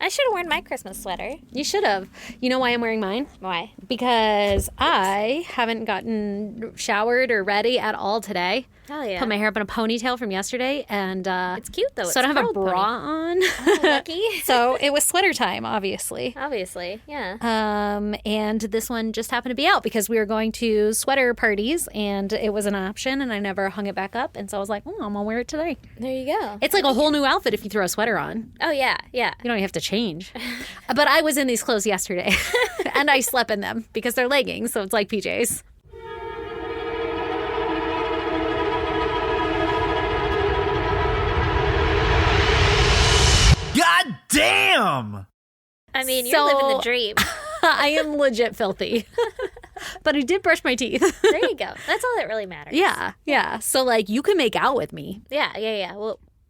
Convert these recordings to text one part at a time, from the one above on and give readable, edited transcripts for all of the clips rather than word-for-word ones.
I should have worn my Christmas sweater. You should have. You know why I'm wearing mine? Why? Because I haven't gotten showered or ready at all today. Hell yeah. Put my hair up in a ponytail from yesterday, and It's cute though. so I don't have a bra on. Oh, lucky. So it was sweater time, obviously. Obviously, yeah. And this one just happened to be out because we were going to sweater parties, and it was an option, and I never hung it back up, and so I was like, oh, I'm gonna wear it today. There you go. It's like a whole new outfit if you throw a sweater on. Oh yeah, yeah. You don't even have to change. But I was in these clothes yesterday, and I slept in them because they're leggings, so it's like PJs. God damn! I mean, you're living the dream. I am legit filthy. But I did brush my teeth. There you go. That's all that really matters. Yeah. So, like, you can make out with me. Yeah.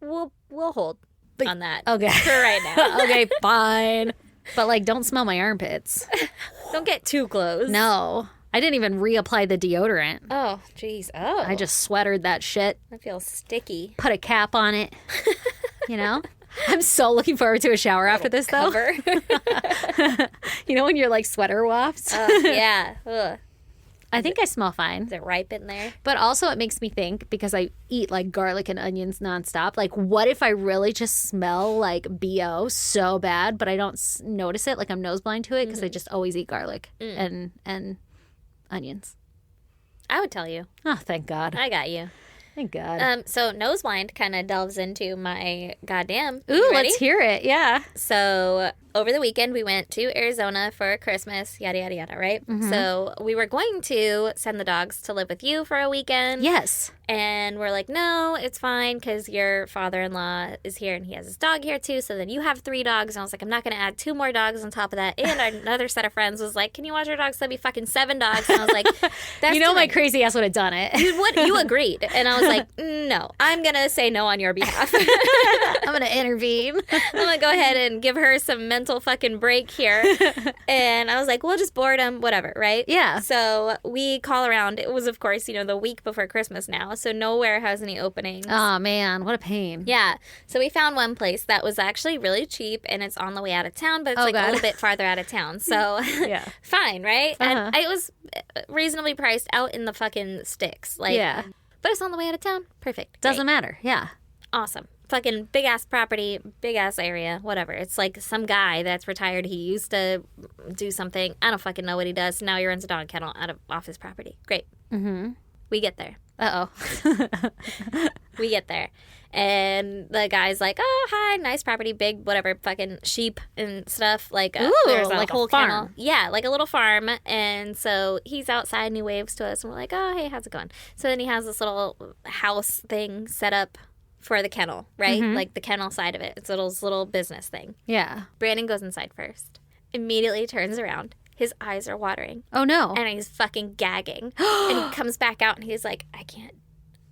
We'll hold on that. Okay. For right now. Okay, fine. But, like, don't smell my armpits. Don't get too close. No. I didn't even reapply the deodorant. Oh, jeez. Oh. I just sweatered that shit. I feel sticky. Put a cap on it. You know? I'm so looking forward to a shower after this, though. Cover. You know when you're like sweater wafts? Yeah. Ugh. I think I smell fine. Is it ripe in there? But also it makes me think, because I eat like garlic and onions nonstop, like what if I really just smell like BO so bad, but I don't notice it, like I'm nose blind to it because I just always eat garlic and onions. I would tell you. Oh, thank God. I got you. Thank God. So nose blind kind of delves into my goddamn. Ooh, You ready? let's hear it. Yeah. So over the weekend, we went to Arizona for Christmas, yada, yada, yada, right? So we were going to send the dogs to live with you for a weekend. Yes. And we're like, no, it's fine because your father-in-law is here and he has his dog here too. So then you have 3 dogs. And I was like, I'm not going to add 2 more dogs on top of that. And another set of friends was like, can you watch our dogs? That'd be fucking 7 dogs. And I was like, that's You know, too my many. crazy ass would have done it. You agreed. And I was like, no, I'm going to say no on your behalf. I'm going to intervene. I'm going to go ahead and give her some mental fucking break here. And I was like, we'll just board them, whatever, right? Yeah. So we call around. It was, of course, the week before Christmas now. So nowhere has any openings. Oh, man. What a pain. Yeah. So we found one place that was actually really cheap and it's on the way out of town, but it's a little bit farther out of town. So Yeah. fine, right? Uh-huh. And it was reasonably priced out in the fucking sticks. Like, Yeah. But it's on the way out of town. Perfect. Doesn't Great. matter. Yeah. Awesome. Fucking big ass property, big ass area, whatever. It's like some guy that's retired. He used to do something. I don't fucking know what he does. Now he runs a dog kennel off his property. Great. Mm-hmm. We get there. Uh-oh. We get there. And the guy's like, oh, hi, nice property, big, whatever, fucking sheep and stuff. Like, Ooh, there's a like a whole farm. kennel. Yeah, like a little farm. And so he's outside and he waves to us and we're like, oh, hey, how's it going? So then he has this little house thing set up for the kennel, right? Like the kennel side of it. It's a little business thing. Yeah. Brandon goes inside first. Immediately turns around. His eyes are watering. Oh, no. And he's fucking gagging. And he comes back out and he's like, I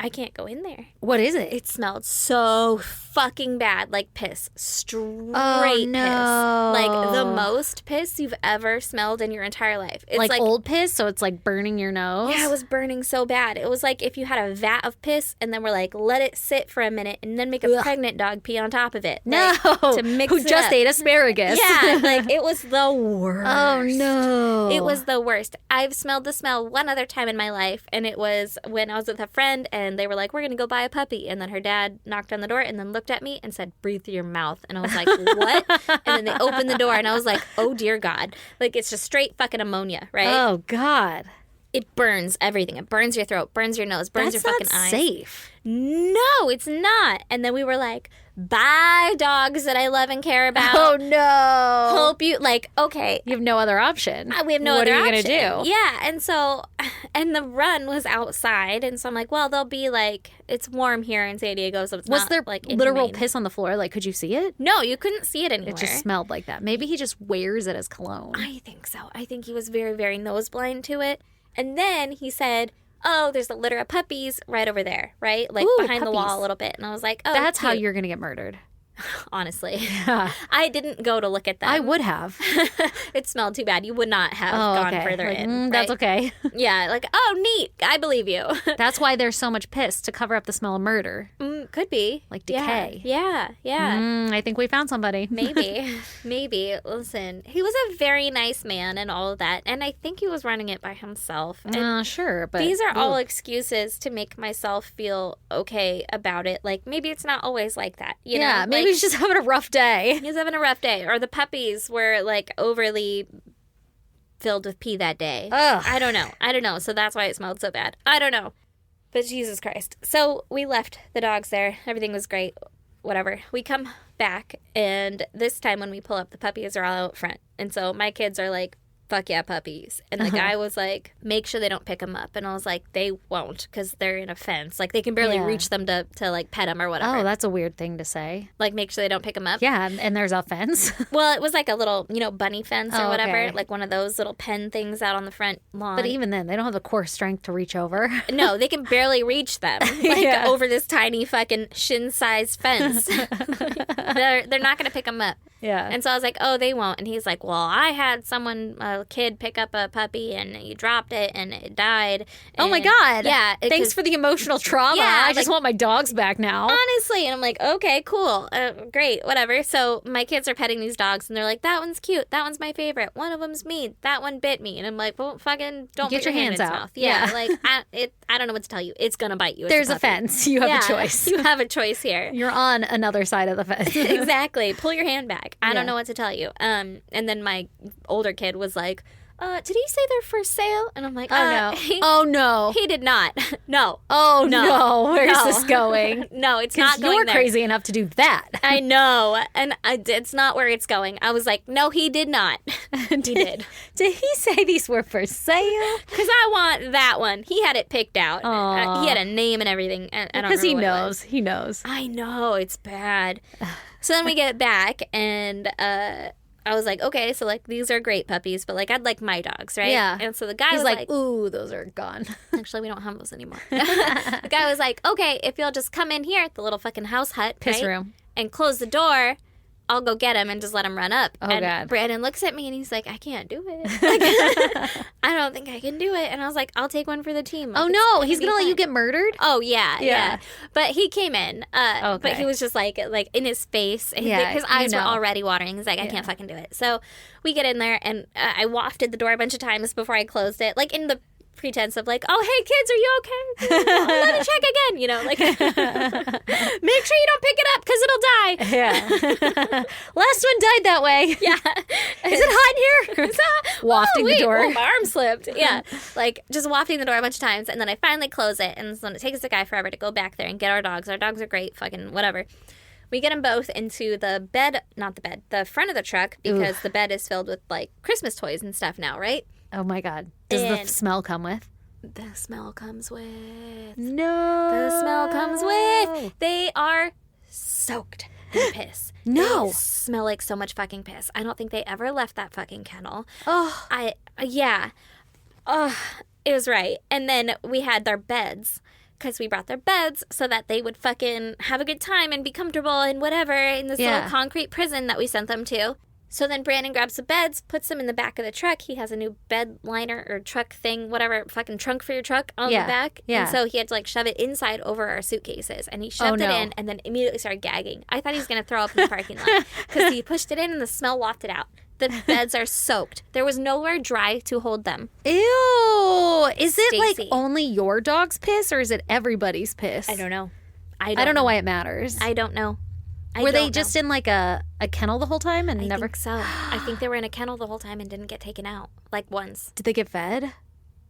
can't go in there. What is it? It smelled so fucking bad, like piss. Straight no. piss. Like the most piss you've ever smelled in your entire life. It's like old piss, so it's like burning your nose? Yeah, it was burning so bad. It was like if you had a vat of piss and then we're like, let it sit for a minute and then make a pregnant dog pee on top of it. No. Like, to mix Who it just up. ate asparagus. Yeah, like it was the worst. Oh, no. It was the worst. I've smelled the smell one other time in my life, and it was when I was with a friend, and they were like, we're going to go buy a puppy. And then her dad knocked on the door and then looked at me and said, breathe through your mouth. And I was like, what? And then they opened the door, and I was like, oh, dear God. Like, it's just straight fucking ammonia, right? Oh, God. It burns everything. It burns your throat, burns your nose, burns That's your fucking not eyes. safe. No, it's not. And then we were like, bye, dogs that I love and care about. Oh, no. Hope you, like, okay. You have no other option. We have no what other are you option. going to do? Yeah, and so, and the run was outside, and so I'm like, well, they'll be like, it's warm here in San Diego, so it's Was not, there like, literal inhumane. piss on the floor? Like, could you see it? No, you couldn't see it anywhere. It just smelled like that. Maybe he just wears it as cologne. I think so. I think he was very, very nose blind to it. And then he said, oh, there's a litter of puppies right over there, right? Like Ooh, behind the wall puppies. a little bit. And I was like, oh, That's how cute. you're going to get murdered. honestly. Yeah. I didn't go to look at them. I would have. It smelled too bad. You would not have Oh, gone okay. further Like, in. That's right? okay. Yeah, like, oh, neat. I believe you. That's why there's so much piss, to cover up the smell of murder. Could be. Like decay. Yeah. I think we found somebody. Maybe. Listen, he was a very nice man and all of that. And I think he was running it by himself. And Sure, but these are all excuses to make myself feel okay about it. Like, maybe it's not always like that. You yeah, know? maybe Like, he's just having a rough day. he's having a rough day. Or the puppies were, like, overly filled with pee that day. Ugh. I don't know. So that's why it smelled so bad. I don't know. But Jesus Christ. So we left the dogs there. Everything was great. Whatever. We come back, and this time when we pull up, the puppies are all out front. And so my kids are like, fuck yeah, puppies. And the guy was like, make sure they don't pick them up. And I was like, they won't, because they're in a fence. Like, they can barely Yeah. reach them to like pet them or whatever. Oh, that's a weird thing to say. Like, make sure they don't pick them up. Yeah, and there's a fence. Well, it was like a little, bunny fence or Oh, whatever. okay. Like one of those little pen things out on the front lawn. But even then, they don't have the core strength to reach over. No, they can barely reach them. Like, Yeah. over this tiny fucking shin-sized fence. They're not going to pick them up. Yeah. And so I was like, oh, they won't. And he's like, well, I had a kid pick up a puppy and he dropped it and it died. Oh my And- God. Yeah. Thanks for the emotional trauma. Yeah, I just like- want my dogs back now. Honestly. And I'm like, okay, cool. Great. Whatever. So my kids are petting these dogs and they're like, that one's cute. That one's my favorite. One of them's me. That one bit me. And I'm like, well, fucking don't Get put your hand hands in its out. mouth. Yeah. Yeah. Like, I don't know what to tell you. It's going to bite you. It's There's a puppy. fence. You have Yeah, a choice. You have a choice here. You're on another side of the fence. Exactly. Pull your hand back. I Yeah. don't know what to tell you. And then my older kid was like, did he say they're for sale? And I'm like, Oh no. He, Oh no. he did not. No. Oh no. Where's No. this going? No, it's 'Cause not going you're there. crazy enough to do that. I know. And it's not where it's going. I was like, no, he did not. He did. Did he say these were for sale? Because I want that one. He had it picked out. Aw. He had a name and everything. I don't Because he remember what it was. knows. He knows. I know, it's bad. So then we get back, and I was like, okay, so, like, these are great puppies, but, like, I'd like my dogs, right? Yeah. And so the guy He's was like, ooh, those are gone. actually, we don't have those anymore. The guy was like, okay, if you'll just come in here at the little fucking house hut, Piss right, room. and close the door, I'll go get him and just let him run up. Oh, and God. Brandon looks at me and he's like, I can't do it. Like, I don't think I can do it. And I was like, I'll take one for the team. Oh Like, no, it's he's be gonna let you fine. get murdered? Oh yeah, Yeah. But he came in, but Okay. he was just like in his face. Yeah, His you eyes were know. already watering. He's like, I can't fucking do it. So we get in there, and I wafted the door a bunch of times before I closed it, like in the pretense of like, oh hey kids, are you okay? Let me check again. Like make sure you don't pick it up because it'll die. Yeah. Last one died that way. Yeah, Is it hot in here? Wafting the wait, door. oh, my arm slipped. Yeah, like just wafting the door a bunch of times, and then I finally close it, and so it takes the guy forever to go back there and get our dogs. Our dogs are great, fucking whatever. We get them both into the front of the truck, because the bed is filled with like Christmas toys and stuff now, right? Oh my God. Does the And- smell come with? The smell comes with. No. The smell comes with. They are soaked in piss. No. They smell like so much fucking piss. I don't think they ever left that fucking kennel. Oh. Yeah. Oh, it was right. And then we had their beds, because we brought their beds so that they would fucking have a good time and be comfortable and whatever in this Yeah. little concrete prison that we sent them to. So then Brandon grabs the beds, puts them in the back of the truck. He has a new bed liner or truck thing, whatever, fucking trunk for your truck on Yeah. the back. Yeah. And so he had to like shove it inside over our suitcases. And he shoved Oh, it no. in and then immediately started gagging. I thought he was going to throw up in the parking lot because he pushed it in and the smell wafted out. The beds are soaked. There was nowhere dry to hold them. Ew. Is it like Stacy. only your dog's piss, or is it everybody's piss? I don't know. I don't know why it matters. I don't know. Were they just in like a kennel the whole time and I never? think so. I think they were in a kennel the whole time and didn't get taken out. Like once. Did they get fed?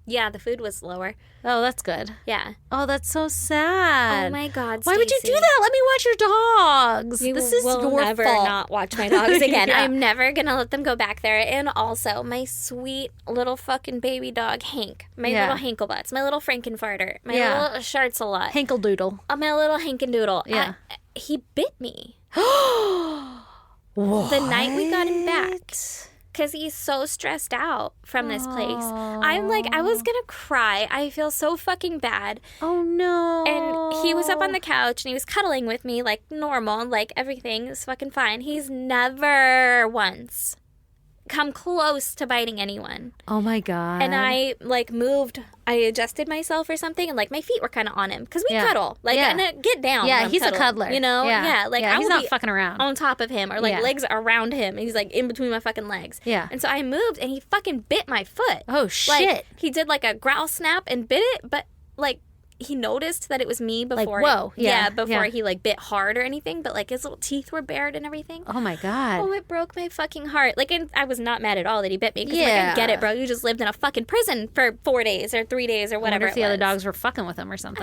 Yeah, the food was lower. Oh, that's good. Yeah. Oh, that's so sad. Oh my God, Why would you do Stacey. that? Let me watch your dogs. You this is will your never fault. not watch my dogs again. Yeah. I'm never gonna let them go back there. And also, my sweet little fucking baby dog Hank, my Yeah. little Hankelbutts, my little Frankenfarter, my Yeah. little Shart's-a-lot, Hankle doodle. my little Hankendoodle. Yeah. He bit me What? the night we got him back. because he's so stressed out from this place. I'm like, I was gonna cry. I feel so fucking bad. Oh no. And he was up on the couch and he was cuddling with me like normal, like everything is fucking fine. He's never once come close to biting anyone. Oh my God. And I like moved, I adjusted myself or something, and like my feet were kind of on him because we cuddle. Like, and get down. Yeah, when I'm he's cuddling, a cuddler. You know? Yeah. Like, I he's will not be fucking around. on top of him or like legs around him. He's like in between my fucking legs. Yeah. And so I moved and he fucking bit my foot. Oh, Like, shit. he did like a growl snap and bit it, but like he noticed that it was me before. whoa, yeah, before yeah. he like bit hard or anything, but like his little teeth were bared and everything. Oh my God. Oh, it broke my fucking heart. Like, and I was not mad at all that he bit me. Because like, Yeah. I get it, bro. You just lived in a fucking prison for 4 days or 3 days or I whatever wonder if the it other was. dogs were fucking with him or something.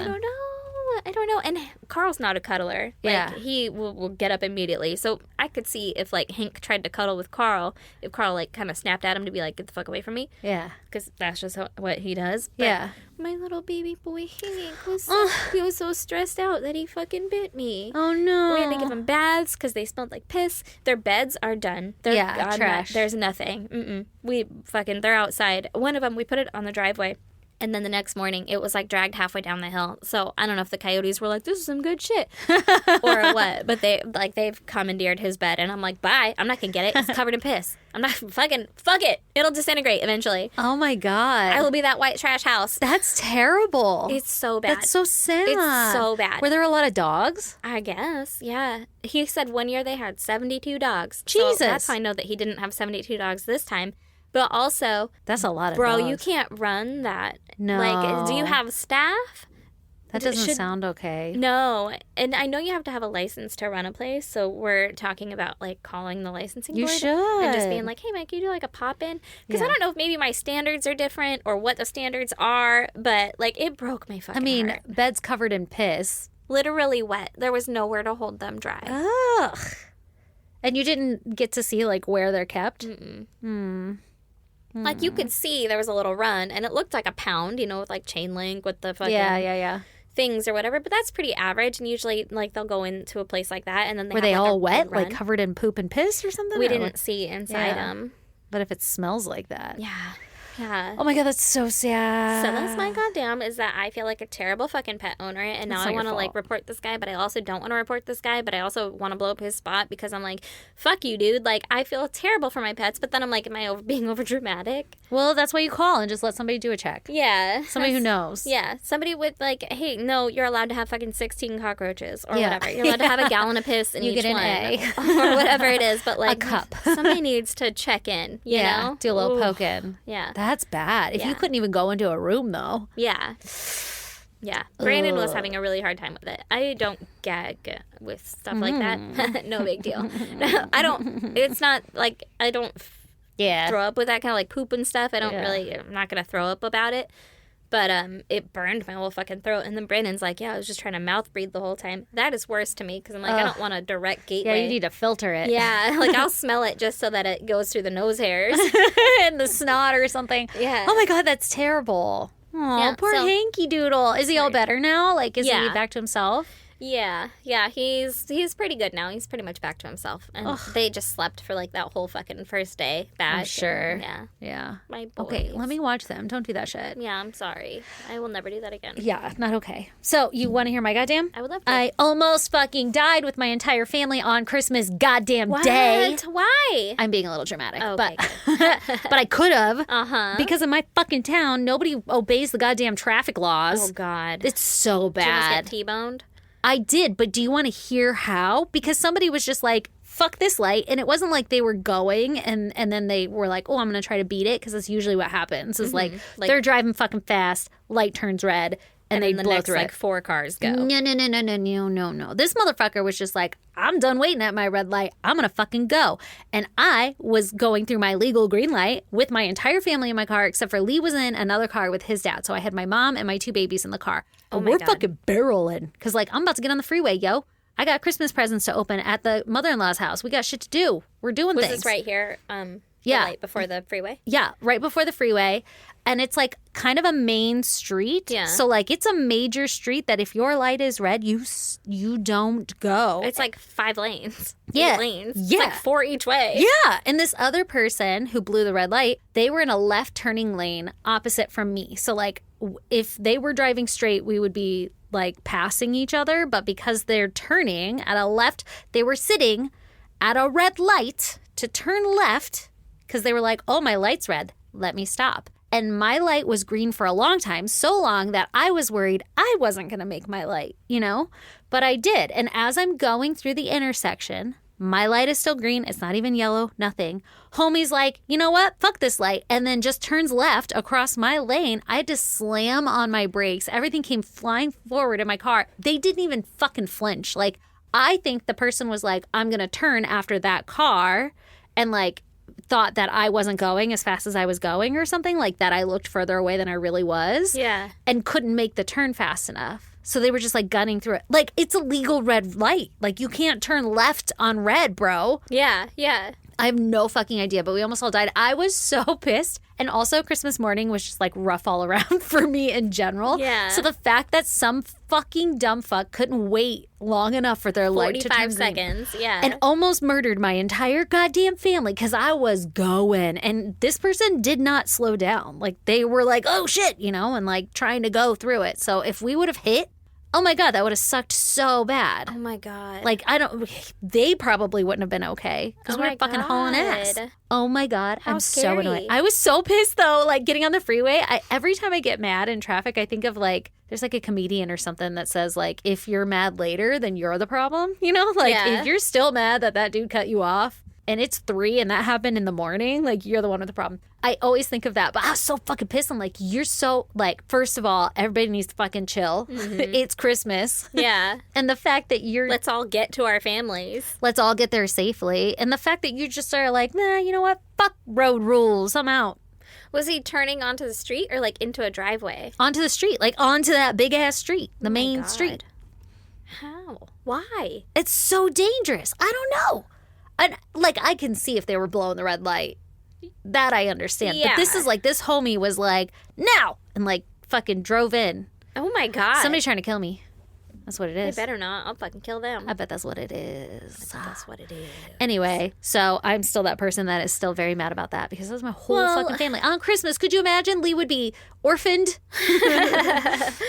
I don't know. And Carl's not a cuddler. Like, Yeah. he will get up immediately. So I could see if, like, Hank tried to cuddle with Carl, if Carl, like, kind of snapped at him to be like, get the fuck away from me. Yeah. Because that's just what he does. But Yeah. my little baby boy Hank was he was so stressed out that he fucking bit me. Oh no. We had to give them baths because they smelled like piss. Their beds are done. They're gone. trash. There's nothing. They're outside. One of them, we put it on the driveway. And then the next morning, it was like dragged halfway down the hill. So I don't know if the coyotes were like, "This is some good shit," or what. But they've commandeered his bed, and I'm like, "Bye. I'm not gonna get it. It's covered in piss. I'm not fucking. Fuck it. It'll disintegrate eventually. Oh my God. I will be that white trash house." That's terrible. It's so bad. That's so sad. It's so bad. Were there a lot of dogs? I guess, yeah. He said one year they had 72 dogs. Jesus. So that's how I know that he didn't have 72 dogs this time. But also, That's a lot of bro, dogs. you can't run that. No. Like, do you have staff? That doesn't should- sound okay. No. And I know you have to have a license to run a place. So we're talking about, like, calling the licensing You board. should. And just being like, hey, man, can you do, like, a pop-in? Because I Yeah. don't know if maybe my standards are different or what the standards are. But, like, it broke my fucking I mean, heart. beds covered in piss. Literally wet. There was nowhere to hold them dry. Ugh. And you didn't get to see like where they're kept? Like, you could see there was a little run, and it looked like a pound, you know, with, like, chain link with the fucking Yeah. things or whatever. But that's pretty average, and usually, like, they'll go into a place like that, and then Were have, they like, all a wet, big run. like covered in poop and piss or something? We Or didn't what? see inside Yeah. them. But if it smells like that. Yeah. Yeah. Oh my God, that's so sad. So that's my goddamn is that I feel like a terrible fucking pet owner, and now It's I not your want to like fault. report this guy, but I also don't want to report this guy, but I also want to blow up his spot because I'm like, fuck you, dude. Like, I feel terrible for my pets, but then I'm like, am I being over dramatic? Well, that's why you call and just let somebody do a check. Yeah, Somebody who knows. Yeah, somebody with like, hey, no, you're allowed to have fucking 16 cockroaches or Yeah. whatever. You're allowed to have a gallon of piss in You each get an one A. or whatever it is. But like, cup. somebody needs to check in. You know, do a little Ooh. poke in. Yeah, That's bad. If you Yeah. couldn't even go into a room though. yeah, yeah. Brandon was Ugh. having a really hard time with it. I don't gag with stuff like Mm-hmm. that. No big deal. I don't. It's not like I don't Yeah. throw up with that kind of like poop and stuff. I don't Yeah. really. I'm not gonna throw up about it. But it burned my whole fucking throat. And then Brandon's like, yeah, I was just trying to mouth breathe the whole time. That is worse to me because I'm like, I don't want a direct Yeah, gateway. you need to filter it. Yeah, like I'll smell it just so that it goes through the nose hairs. and the snot or something. Yeah. Oh my God, that's terrible. Oh, Yeah, poor so- Hanky Doodle. Is he all better now? Like, is he Yeah. back to himself? Yeah, he's pretty good now. He's pretty much back to himself. And they just slept for like that whole fucking first day back. I'm sure. And, yeah, Yeah. my boys. Okay, let me watch them. Don't do that shit. Yeah, I'm sorry. I will never do that again. Yeah, not okay. So, you want to hear my goddamn? I would love to. I almost fucking died with my entire family on Christmas goddamn What? day. Why? I'm being a little dramatic, Okay, but but I could have Uh-huh. because in my fucking town nobody obeys the goddamn traffic laws. Oh God. It's so Did you almost bad. get T-boned? I did, but do you want to hear how? Because somebody was just like, fuck this light. And it wasn't like they were going and then they were like, oh, I'm going to try to beat it. Because that's usually what happens is like, Like- they're driving fucking fast, light turns red, and they And the blow next through like it. 4 cars go. No. This motherfucker was just like, I'm done waiting at my red light. I'm going to fucking go. And I was going through my legal green light with my entire family in my car, except for Lee was in another car with his dad. So I had my mom and my 2 babies in the car. Oh And my we're God. fucking barreling. Because, like, I'm about to get on the freeway, yo. I got Christmas presents to open at the mother-in-law's house. We got shit to do. We're doing Was things. this right here? Yeah. Right before the freeway. Yeah, right before the freeway. And it's like kind of a main street. Yeah. So like it's a major street that if your light is red, you don't go. It's like 5 lanes. Yeah. 8 lanes. Yeah. It's like 4 each way. Yeah. And this other person who blew the red light, they were in a left turning lane opposite from me. So like if they were driving straight, we would be like passing each other. But because they're turning at a left, they were sitting at a red light to turn left because they were like, oh, my light's red. Let me stop. And my light was green for a long time, so long that I was worried I wasn't going to make my light, you know? But I did. And as I'm going through the intersection, my light is still green. It's not even yellow, nothing. Homie's like, you know what? Fuck this light. And then just turns left across my lane. I had to slam on my brakes. Everything came flying forward in my car. They didn't even fucking flinch. Like, I think the person was like, I'm going to turn after that car and like thought that I wasn't going as fast as I was going or something, like that I looked further away than I really was. Yeah. And couldn't make the turn fast enough. So they were just like gunning through it. Like, it's a legal red light. Like, you can't turn left on red, bro. Yeah. Yeah. I have no fucking idea, but we almost all died. I was so pissed. And also, Christmas morning was just like rough all around for me in general. Yeah. So the fact that some fucking dumb fuck couldn't wait long enough for their light to turn 45 green seconds. Yeah. and almost murdered my entire goddamn family because I was going. And this person did not slow down. Like, they were like, oh shit, you know, and like trying to go through it. So if we would have hit, oh my God, that would have sucked so bad. oh my God. Like, they probably wouldn't have been okay because Oh we were my fucking hauling ass. God. Oh my God, How I'm so scary. annoyed. I was so pissed though, like getting on the freeway. Every time I get mad in traffic, I think of like, there's like a comedian or something that says like, if you're mad later, then you're the problem. You know, like Yeah. if you're still mad that dude cut you off and it's 3 and that happened in the morning, like you're the one with the problem. I always think of that, but I was so fucking pissed. I'm like, you're so like, first of all, everybody needs to fucking chill. It's Christmas. yeah. And the fact that you're Let's all get to our families. let's all get there safely. And the fact that you just are like, nah, you know what? Fuck road rules. I'm out. Was he turning onto the street or like into a driveway? Onto the street, like onto that big ass street, the Oh my main God. street. How? Why? It's so dangerous. I don't know. And like, I can see if they were blowing the red light. That I understand. But this Yeah. is like, this homie was like, now, and like fucking drove in. Oh my God. Somebody's trying to kill me. That's what it They is. better not. I'll fucking kill them. I bet that's what it is. That's what it is. Anyway, so I'm still that person that is still very mad about that because that was my whole Well- fucking family. On Christmas, could you imagine Lee would be orphaned?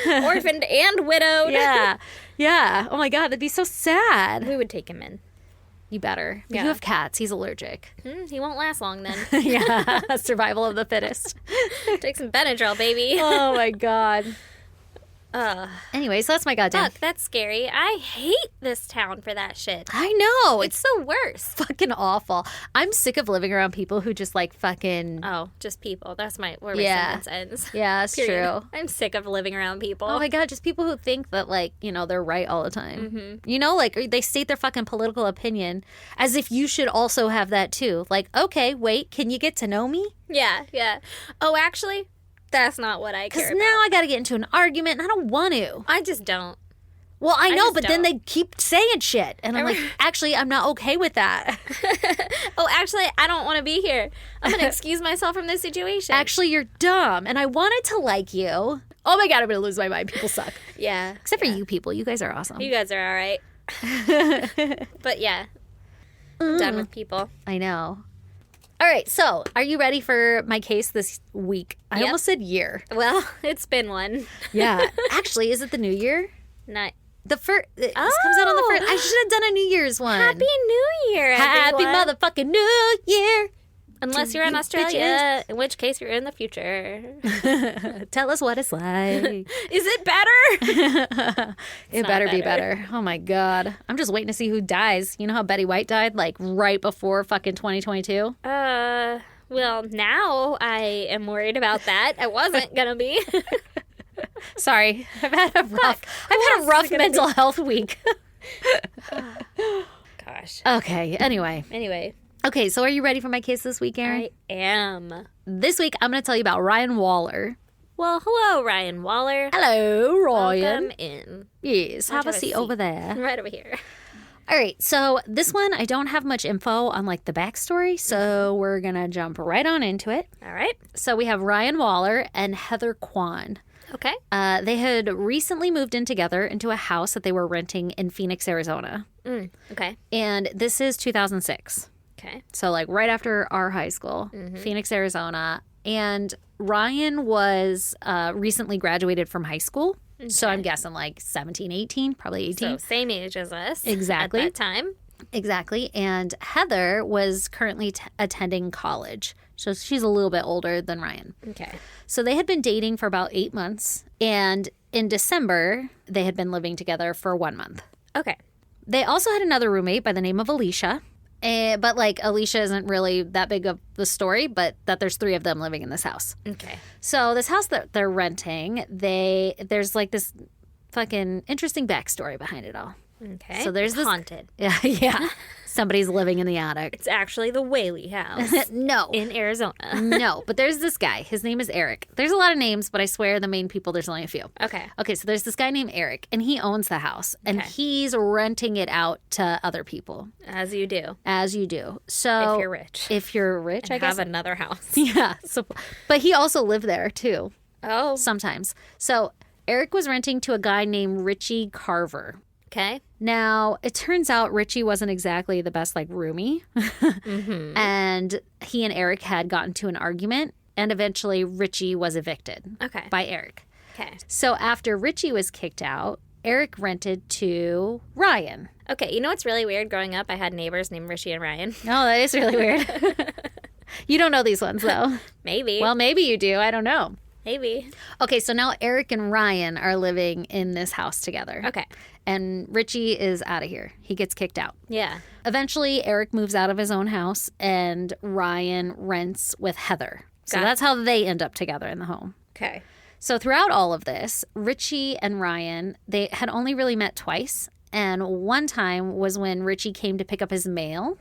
Orphaned and widowed. Yeah. Yeah. Oh my God, that'd be so sad. We would take him in. You better. Yeah. You have cats. He's allergic. He won't last long then. Yeah. Survival of the fittest. Take some Benadryl, baby. Oh my God. Ugh. Anyway, so that's my goddamn. Fuck, that's scary. I hate this town for that shit. I know. It's It's the worst. fucking awful. I'm sick of living around people who just like fucking. Oh, just people. That's where my Yeah. sentence ends. Yeah, that's Period. true. I'm sick of living around people. Oh my God, just people who think that, like, you know, they're right all the time. Mm-hmm. You know, like, or they state their fucking political opinion as if you should also have that too. Like, okay, wait, can you get to know me? Yeah, yeah. Oh, actually, that's not what I Because care now about. I got to get into an argument and I don't want to. I just don't. Well, I know, just but then don't. they keep saying shit. And I'm like, actually, I'm not okay with that. Oh, actually, I don't want to be here. I'm going to excuse myself from this situation. Actually, you're dumb. And I wanted to like you. Oh my God, I'm going to lose my mind. People suck. yeah. Except for you people. You guys are awesome. You guys are all right. But yeah, done with people. I know. All right, so are you ready for my case this week? I Yep. almost said year. Well, it's been one. Yeah. Actually, is it the new year? Not The first. This comes out on the first. I should have done a New Year's one. Happy New Year, Happy everyone. motherfucking New Year. Unless you're in you Australia, in which case you're in the future. Tell us what it's like. Is it better? It not better be better. better. Oh my God. I'm just waiting to see who dies. You know how Betty White died? Like right before fucking 2022? Well, now I am worried about that. I wasn't gonna be. Sorry. I've had a rough mental health week. Gosh. Okay. Anyway. Anyway, Okay. So are you ready for my case this week, Aaron? I am. This week, I'm going to tell you about Ryan Waller. Well, hello, Ryan Waller. Hello, Ryan. Welcome in. Yes. Have a have a seat seat. over there. Right over here. All right, so this one, I don't have much info on like the backstory, so we're going to jump right on into it. All right. So we have Ryan Waller and Heather Kwan. Okay. They had recently moved in together into a house that they were renting in Phoenix, Arizona. Okay. And this is 2006. Okay. So like right after our high school, Phoenix, Arizona. And Ryan was recently graduated from high school. So I'm guessing like 17, 18, probably 18. So same age as us. Exactly. At that time. Exactly. And Heather was currently attending college. So she's a little bit older than Ryan. Okay. So they had been dating for about 8 months. And in December, they had been living together for 1 month. Okay. They also had another roommate by the name of Alicia. But like Alicia isn't really that big of the story, but that there's 3 of them living in this house. Okay. So this house that they're renting, there's like this fucking interesting backstory behind it all. Okay. So there's this haunted. Yeah. Somebody's living in the attic. It's actually the Whaley house No. in Arizona. No, but there's this guy. His name is Eric. There's a lot of names, but I swear the main people, there's only a few. Okay. Okay, so there's this guy named Eric, and he owns the house, and Okay. he's renting it out to other people, As you do. as you do. So If you're rich. If you're rich, I And guess. have another house. Yeah. So, but he also lived there too, Oh. sometimes. So Eric was renting to a guy named Richie Carver. Okay. Now, it turns out Richie wasn't exactly the best, like, roomie. And he and Eric had gotten to an argument, and eventually Richie was evicted Okay. by Eric. Okay. So after Richie was kicked out, Eric rented to Ryan. Okay. You know what's really weird? Growing up, I had neighbors named Richie and Ryan. Oh, that is really weird. You don't know these ones, though. Maybe. Well, maybe you do. I don't know. maybe. Okay, so now Eric and Ryan are living in this house together. Okay. And Richie is out of here. He gets kicked out. Yeah. Eventually, Eric moves out of his own house and Ryan rents with Heather. So Got it. that's how they end up together in the home. Okay. So throughout all of this, Richie and Ryan, they had only really met twice. And one time was when Richie came to pick up his mail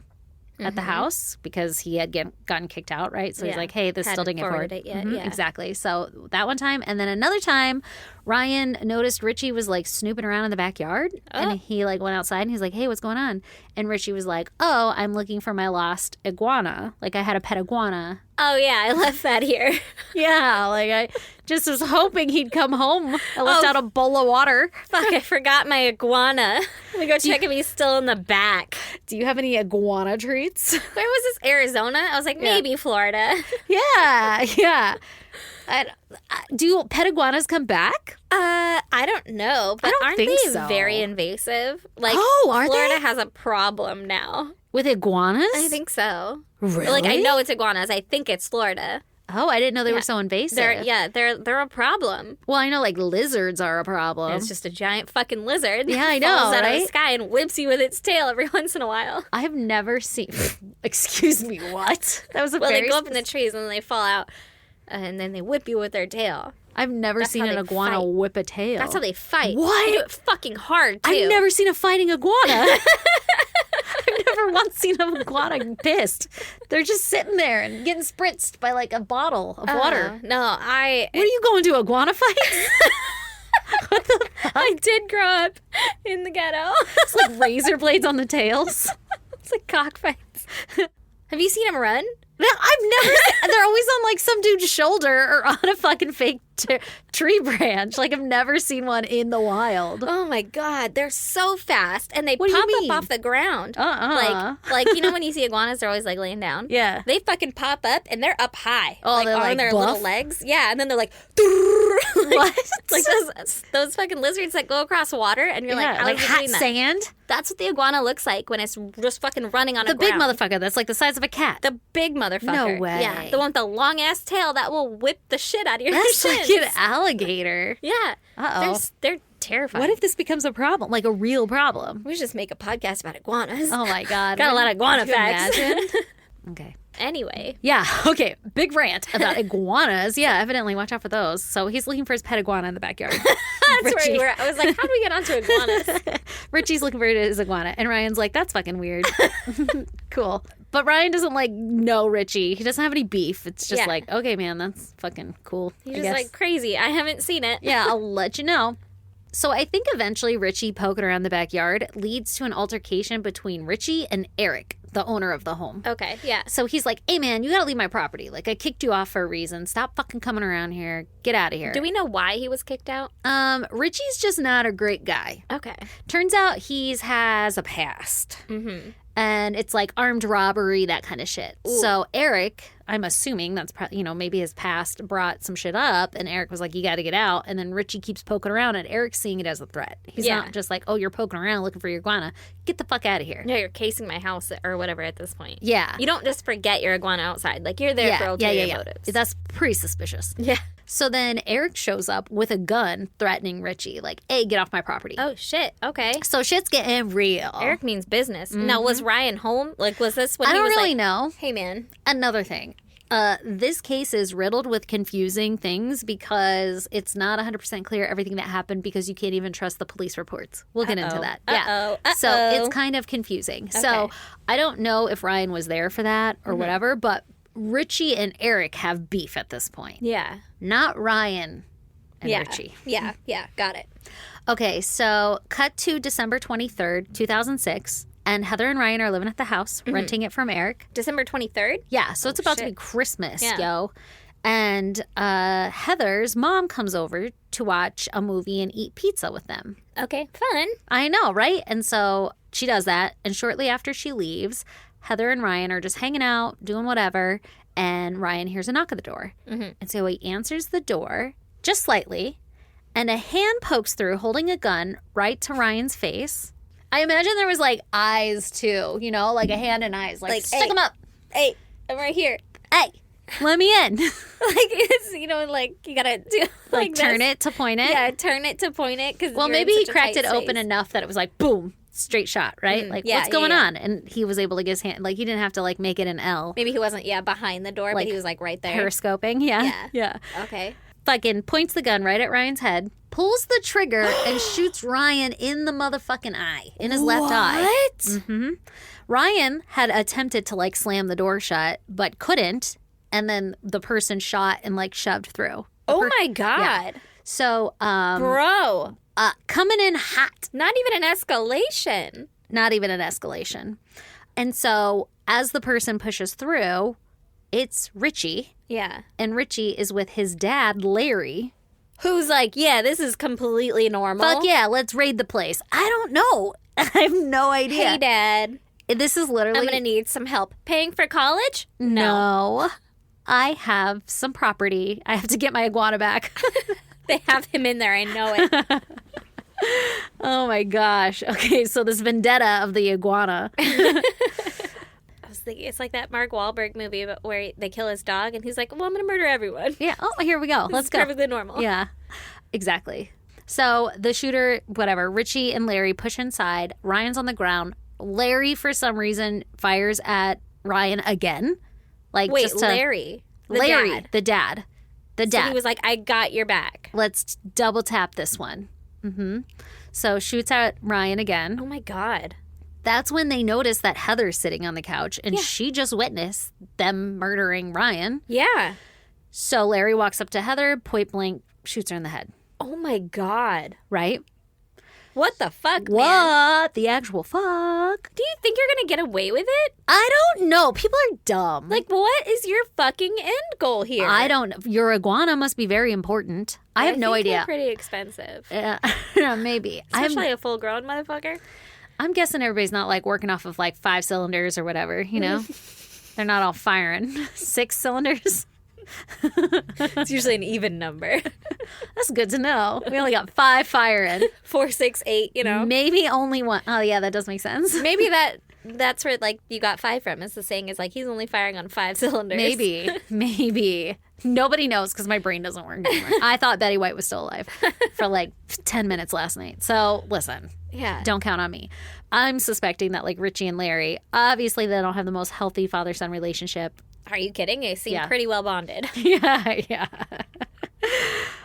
at the house because he had gotten kicked out, right? So he's Yeah. like, hey, this still Hadn't didn't get forwarded. forwarded it yet, Mhm, yeah. Exactly. So that one time. And then another time, Ryan noticed Richie was like snooping around in the backyard. Oh. And he like went outside and he's like, hey, what's going on? And Richie was like, oh, I'm looking for my lost iguana. Like I had a pet iguana. Oh, yeah. I left that here. Yeah, like I just was hoping he'd come home. I left out a bowl of water. Fuck, I forgot my iguana. Let me go check if he's still in the back. Do you have any iguana treats? Where was this? Arizona? I was like, maybe Florida. Yeah. Do pet iguanas come back? I don't know, but don't aren't think they so. very invasive? Like, Oh, are Florida they? has a problem now. With iguanas? I think so. Really? Like, I know it's iguanas. I think it's Florida. Oh, I didn't know they were so invasive. They're a problem. Well, I know like lizards are a problem. It's just a giant fucking lizard. Yeah, I know, Falls out of right? the sky and whips you with its tail every once in a while. I've never seen. Excuse me, what? That was a Well, very. they go up in the trees and then they fall out, and then they whip you with their tail. I've never That's seen how an they iguana fight. whip a tail. That's how they fight. What? They do it fucking hard too. I've never seen a fighting iguana. I've never once seen an iguana pissed. They're just sitting there and getting spritzed by like a bottle of water. No, I What are you going to, iguana fights? What the fuck? I did grow up in the ghetto. It's like razor blades on the tails. It's like cockfights. Have you seen him run? No, I've never. They're always on like some dude's shoulder or on a fucking fake tree branch. Like I've never seen one in the wild. Oh my god, they're so fast, and they What do you pop mean? up off the ground. Uh-uh. Like you know when you see iguanas, they're always like laying down. Yeah. They fucking pop up and they're up high. Oh, they're, on like, their buff? little legs. Yeah, and then they're like, What? like those fucking lizards that go across water, and you're like, Yeah, how like is it hot doing that? sand. That's what the iguana looks like when it's just fucking running on The a big ground. motherfucker that's like the size of a cat. The big motherfucker. No way. Yeah, the one with the long ass tail that will whip the shit out of your That's shins. like an alligator. Yeah. Uh-oh. They're terrifying. What if this becomes a problem? Like a real problem? we should just make a podcast about iguanas? Oh my God. Got a lot of iguana Could you facts. imagine? Okay. Anyway, Yeah, okay. Big rant about iguanas. Yeah, evidently, watch out for those. So he's looking for his pet iguana in the backyard. that's where you were. I was like, how do we get onto iguanas? Richie's looking for his iguana, and Ryan's like, that's fucking weird. Cool. But Ryan doesn't like know Richie. He doesn't have any beef. It's just Yeah. like, okay, man, that's fucking cool. He's I just guess. like crazy. I haven't seen it. Yeah, I'll let you know. So I think eventually Richie poking around the backyard leads to an altercation between Richie and Eric, the owner of the home. Okay, yeah. So he's like, hey, man, you got to leave my property. Like, I kicked you off for a reason. Stop fucking coming around here. Get out of here. Do we know why he was kicked out? Richie's just not a great guy. Okay. Turns out he has a past. Mm-hmm. And it's like armed robbery, that kind of shit. Ooh. So Eric, I'm assuming that's, maybe his past brought some shit up. And Eric was like, you got to get out. And then Richie keeps poking around and Eric's seeing it as a threat. He's not just like, oh, you're poking around looking for your iguana. Get the fuck out of here. Yeah, you're casing my house or whatever at this point. Yeah. You don't just forget your iguana outside. Like, you're there for ulterior motives. That's pretty suspicious. Yeah. So then Eric shows up with a gun threatening Richie, like, hey, get off my property. Oh, shit. Okay. So shit's getting real. Eric means business. Now, was Ryan home? Like, was this when I he don't was really like, know. hey, man. Another thing. This case is riddled with confusing things because it's not 100% clear everything that happened because you can't even trust the police reports. We'll get into that. Yeah. So it's kind of confusing. So Okay. I don't know if Ryan was there for that or whatever, but Richie and Eric have beef at this point. Yeah. Not Ryan and Yeah. Richie. Yeah. Yeah. Got it. Okay, so cut to December 23rd, 2006, and Heather and Ryan are living at the house, renting it from Eric. December 23rd? Yeah, so it's about to be shit. Christmas, Yeah. yo. And Heather's mom comes over to watch a movie and eat pizza with them. Okay. Fun. I know, right? And so she does that. And shortly after she leaves, Heather and Ryan are just hanging out, doing whatever. And Ryan hears a knock at the door. Mm-hmm. And so he answers the door just slightly. And a hand pokes through holding a gun right to Ryan's face. I imagine there was like eyes too, like a hand and eyes. Like stick hey. them up. Hey, I'm right here. Hey, let me in. Like, it's, like, you gotta do Like turn this. it to point it. Yeah, turn it to point it. Cause Well, you're in maybe he such a cracked tight it open space. enough that it was like boom, straight shot, right? Like yeah, what's going yeah. on? And he was able to get his hand. Like he didn't have to like make it an L. Maybe he wasn't, behind the door, Like, but he was, like, right there. Periscoping, yeah. Yeah. Okay. Fucking points the gun right at Ryan's head, pulls the trigger, and shoots Ryan in the motherfucking eye, in his left eye. What? Mm-hmm. Ryan had attempted to like slam the door shut, but couldn't. And then the person shot and like shoved through. Oh, my God. So, Bro. coming in hot. Not even an escalation. Not even an escalation. And so as the person pushes through, it's Richie. Yeah. And Richie is with his dad, Larry. Who's like, yeah, this is completely normal. Fuck yeah, let's raid the place. I don't know. I have no idea. Hey, Dad. This is literally... I'm going to need some help. Paying for college? No. I have some property. I have to get my iguana back. They have him in there. I know it. Oh my gosh. Okay, so this vendetta of the iguana. I was thinking, it's like that Mark Wahlberg movie about where they kill his dog, and he's like, well, I'm going to murder everyone. Yeah. Oh, here we go. Let's It's go. perfectly normal. Yeah, exactly. So the shooter, whatever, Richie and Larry push inside. Ryan's on the ground. Larry, for some reason, fires at Ryan again. Like Wait, just to, Larry. The Larry, dad. the dad. The So dad. he was like, I got your back. Let's double tap this one. So shoots at Ryan again. Oh, my God. That's when they notice that Heather's sitting on the couch and Yeah. she just witnessed them murdering Ryan. Yeah. So Larry walks up to Heather, point blank, shoots her in the head. Oh, my God. Right? What the fuck, man? What the actual fuck? Do you think you're going to get away with it? I don't know. People are dumb. Like, what is your fucking end goal here? I don't. Your iguana must be very important. I have no think they're idea. pretty expensive. Maybe. Especially a full-grown motherfucker. I'm guessing everybody's not like working off of like 5 cylinders or whatever, you know? They're not all firing 6 cylinders. It's usually an even number. That's good to know. We only got 5 firing. 4, 6, 8, you know? Maybe only one. Oh, yeah, that does make sense. Maybe that's where, like, you got 5 from. It's the saying is, like, he's only firing on 5 cylinders. Maybe. Nobody knows because my brain doesn't work anymore. I thought Betty White was still alive for like 10 minutes last night. So listen, Yeah. don't count on me. I'm suspecting that like Richie and Larry, obviously they don't have the most healthy father-son relationship. Are you kidding? They seem Yeah. pretty well bonded. Yeah.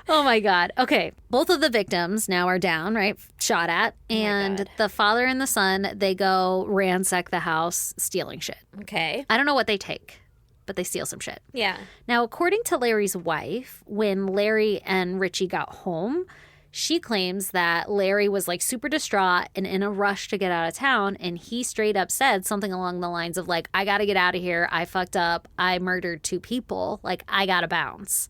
Oh my God. Okay. Both of the victims now are down, right? Shot at. And God. the father and the son, they go ransack the house stealing shit. Okay. I don't know what they take, but they steal some shit. Yeah. Now, according to Larry's wife, when Larry and Richie got home, She claims that Larry was like super distraught and in a rush to get out of town. And he straight up said something along the lines of like, I got to get out of here. I fucked up. I murdered 2 people. Like, I got to bounce.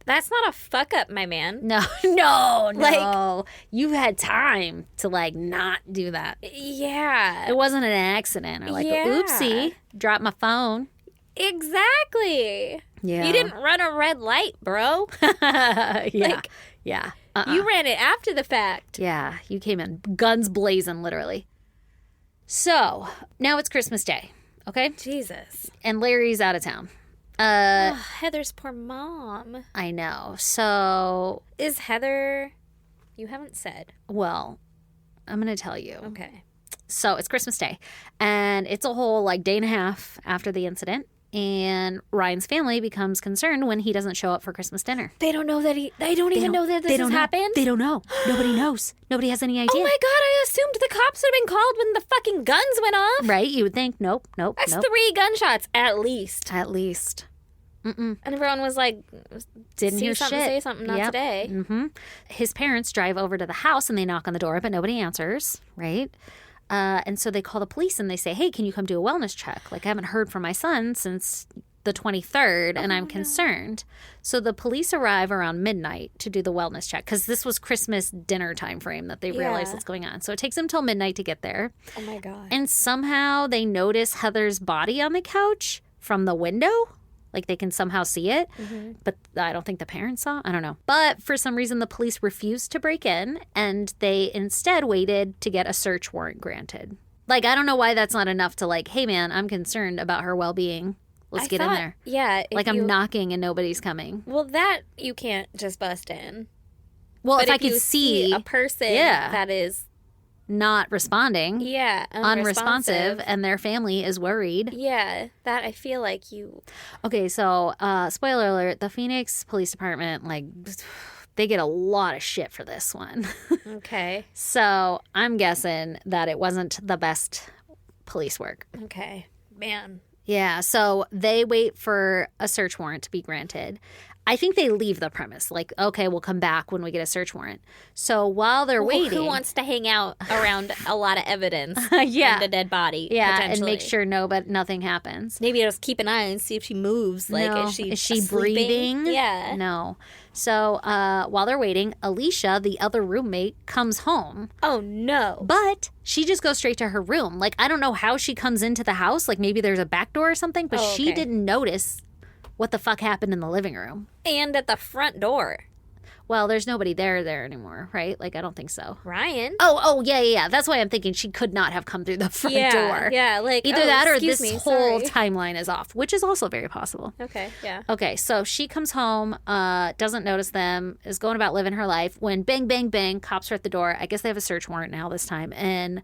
That's not a fuck up, my man. No, no, no. You had time to like not do that. Yeah. It wasn't an accident or like, Yeah. oopsie, dropped my phone. Exactly. Yeah. You didn't run a red light, bro. yeah. Like, yeah. You ran it after the fact. Yeah. You came in guns blazing, literally. So now it's Christmas Day. Okay. Jesus. And Larry's out of town. Oh, Heather's poor mom. I know. So, Is Heather... You haven't said. well, I'm going to tell you. Okay. So it's Christmas Day, and it's a whole like day and a half after the incident. And Ryan's family becomes concerned when he doesn't show up for Christmas dinner. They don't know that they don't even know that this has happened? They don't know. Nobody knows. Nobody has any idea. Oh my God, I assumed the cops would have been called when the fucking guns went off. Right? You would think, nope. That's 3 gunshots, at least. At least. And everyone was like, Didn't see hear something, shit. say something, not today. His parents drive over to the house and they knock on the door, but nobody answers, right? And so they call the police and they say, hey, can you come do a wellness check? Like, I haven't heard from my son since the 23rd and I'm concerned. So the police arrive around midnight to do the wellness check because this was Christmas dinner time frame that they realize what's going on. So it takes them till midnight to get there. Oh my God. And somehow they notice Heather's body on the couch from the window. Like they can somehow see it, but I don't think the parents saw. I don't know. But for some reason, the police refused to break in and they instead waited to get a search warrant granted. Like, I don't know why that's not enough to like, hey man, I'm concerned about her well-being. Let's get in there. Yeah. Like I'm knocking and nobody's coming. Well, that you can't just bust in. Well, But if I could you see a person Yeah. that is, not responding, unresponsive, and their family is worried. Yeah, that I feel like you... Okay, so spoiler alert, the Phoenix Police Department, like, they get a lot of shit for this one. Okay. So I'm guessing that it wasn't the best police work. Okay. Man. Yeah, so they wait for a search warrant to be granted. I think they leave the premise, like, okay, we'll come back when we get a search warrant. So while they're waiting... Who wants to hang out around a lot of evidence Yeah. and a dead body, Yeah, and potentially? make sure nothing happens. Maybe just keep an eye and see if she moves. Like, No. is she Is sleeping? breathing? Yeah. No. So while they're waiting, Alicia, the other roommate, comes home. Oh, no. But she just goes straight to her room. Like, I don't know how she comes into the house. Like, maybe there's a back door or something. But Oh, she okay. didn't notice what the fuck happened in the living room. And at the front door. Well, there's nobody there anymore, right? Like, I don't think so. Ryan? Oh, yeah. That's why I'm thinking she could not have come through the front door. Yeah, like... Either oh, that or excuse this me, whole sorry. timeline is off, which is also very possible. Okay, yeah. Okay, so she comes home, doesn't notice them, is going about living her life when bang, bang, bang, cops are at the door. I guess they have a search warrant now this time. And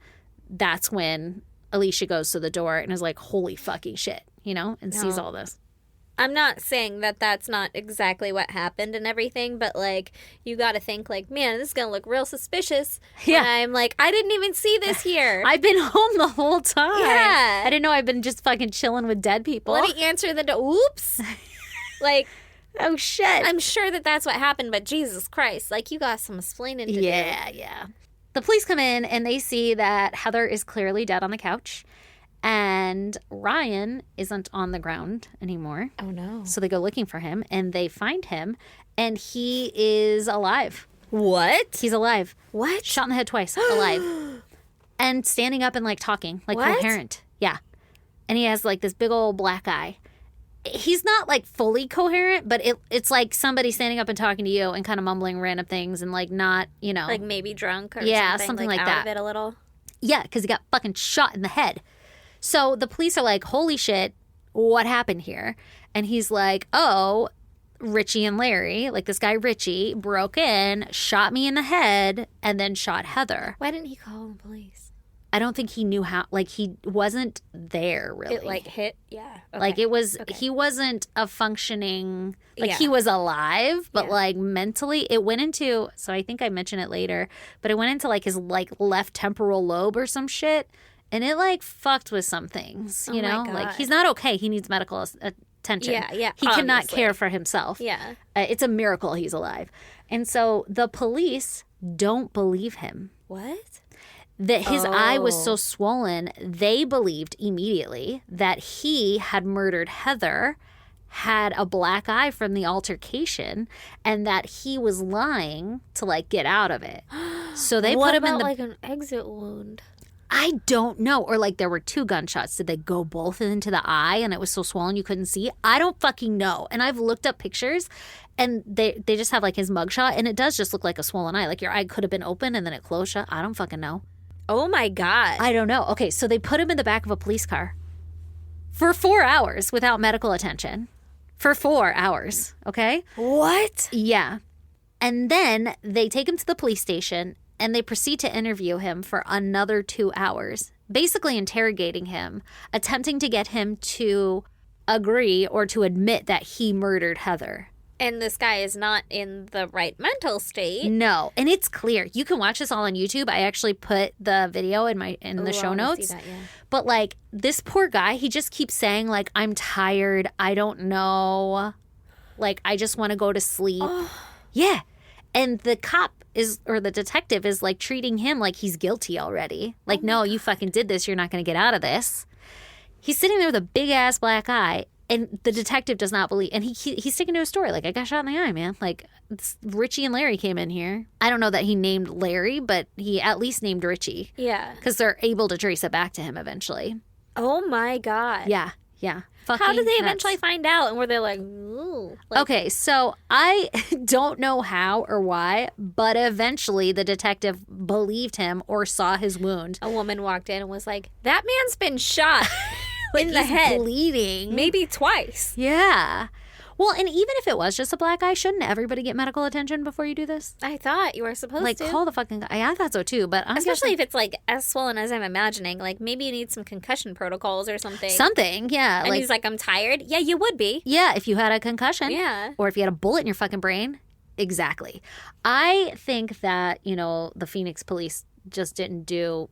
that's when Alicia goes to the door and is like, holy fucking shit, and sees all this. I'm not saying that that's not exactly what happened and everything, but, like, you got to think, like, man, this is going to look real suspicious. Yeah. And I'm like, I didn't even see this here. I've been home the whole time. Yeah. I didn't know I've been just fucking chilling with dead people. Let me answer the door. Oops. Like, Oh, shit. I'm sure that that's what happened, but Jesus Christ, like, you got some explaining to do. Yeah. The police come in and they see that Heather is clearly dead on the couch and Ryan isn't on the ground anymore. Oh, no. So they go looking for him and they find him and he is alive. What? He's alive. What? Shot in the head twice. Alive. And standing up and like talking, like What? coherent. Yeah. And he has like this big old black eye. He's not like fully coherent, but it's like somebody standing up and talking to you and kind of mumbling random things and like not, Like maybe drunk or Yeah, something. something like out that. of it a little. Yeah, because he got fucking shot in the head. So the police are like, holy shit, what happened here? And he's like, oh, Richie and Larry, like this guy Richie, broke in, shot me in the head, and then shot Heather. Why didn't he call the police? I don't think he knew how, like he wasn't there really. It like hit? Yeah. Okay. Like it was, Okay. he wasn't a functioning, like Yeah. he was alive, but Yeah. like mentally it went into, so I think I mention it later, but it went into like his like left temporal lobe or some shit. And it like fucked with some things, you Oh my know? God. Like he's not okay. He needs medical attention. Yeah, He cannot obviously. care for himself. Yeah. It's a miracle he's alive. And so the police don't believe him. What? That his eye was so Oh. swollen, they believed immediately that he had murdered Heather, had a black eye from the altercation, and that he was lying to like get out of it. So they What put him in about the like an exit wound? I don't know. Or like there were 2 gunshots. Did they go both into the eye and it was so swollen you couldn't see? I don't fucking know. And I've looked up pictures and they just have like his mugshot and it does just look like a swollen eye. Like your eye could have been open and then it closed shut. I don't fucking know. Oh my God. I don't know. Okay, so they put him in the back of a police car for 4 hours without medical attention. For 4 hours, okay? What? Yeah. And then they take him to the police station and they proceed to interview him for another 2 hours, basically interrogating him, attempting to get him to agree or to admit that he murdered Heather. And this guy is not in the right mental state. No, and it's clear. You can watch this all on YouTube. I actually put the video in the Ooh, show I wanna notes. see that, yeah. But like this poor guy, he just keeps saying like I'm tired, I don't know. Like I just want to go to sleep. Yeah. And the cop or the detective is like treating him like he's guilty already. Like no, you fucking did this, you're not going to get out of this. He's sitting there with a big ass black eye. And the detective does not believe, and he's sticking to his story. Like, I got shot in the eye, man. Like, Richie and Larry came in here. I don't know that he named Larry, but he at least named Richie. Yeah. Because they're able to trace it back to him eventually. Oh my God. Yeah. How Fucking did they nuts. eventually find out? And were they like, ooh. Like, Okay, so I don't know how or why, but eventually the detective believed him or saw his wound. a woman walked in and was like, that man's been shot in the He's head. bleeding. Maybe twice. Yeah. Well, and even if it was just a black eye, shouldn't everybody get medical attention before you do this? I thought you were supposed Like, to. call the fucking guy. I thought so too, but I'm Especially guessing if it's like as swollen as I'm imagining. Like maybe you need some concussion protocols or something. something. Yeah. And he's like, I'm tired. Yeah, you would be. yeah, if you had a concussion. Yeah. Or if you had a bullet in your fucking brain. Exactly. I think that, the Phoenix police just didn't do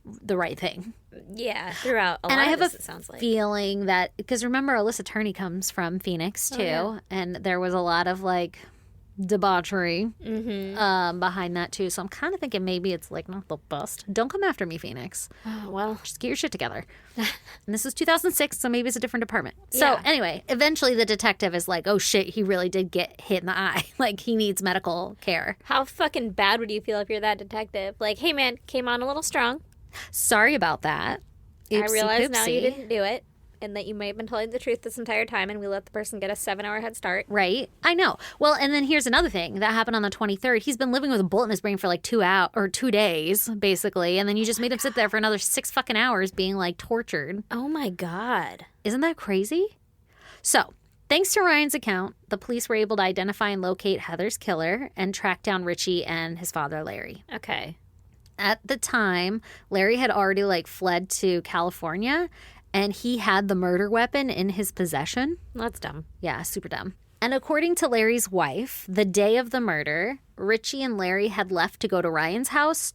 the right thing. Yeah. Throughout a And lot I of have this, it sounds like. Feeling that, because remember, Alyssa Turney comes from Phoenix too, yeah. and there was a lot of like debauchery Mm-hmm. behind that too. So I'm kind of thinking maybe it's like not the best. Don't come after me, Phoenix. Oh, well. Just get your shit together. And this is 2006, so maybe it's a different department. So Yeah. anyway, eventually the detective is like, oh shit, he really did get hit in the eye. Like he needs medical care. How fucking bad would you feel if you're that detective? Like, hey man, came on a little strong. Sorry about that. I Oopsie realize now you poopsie. didn't do it. And that you may have been telling the truth this entire time, and we let the person get a 7-hour head start. Right? I know. Well, and then here's another thing that happened on the 23rd. He's been living with a bullet in his brain for like 2 days, basically. And then you just made him sit there for another 6 fucking hours being like tortured. Oh my God. Isn't that crazy? So, thanks to Ryan's account, the police were able to identify and locate Heather's killer and track down Richie and his father, Larry. Okay. At the time, Larry had already like fled to California and he had the murder weapon in his possession. That's dumb. Yeah, super dumb. And according to Larry's wife, the day of the murder, Richie and Larry had left to go to Ryan's house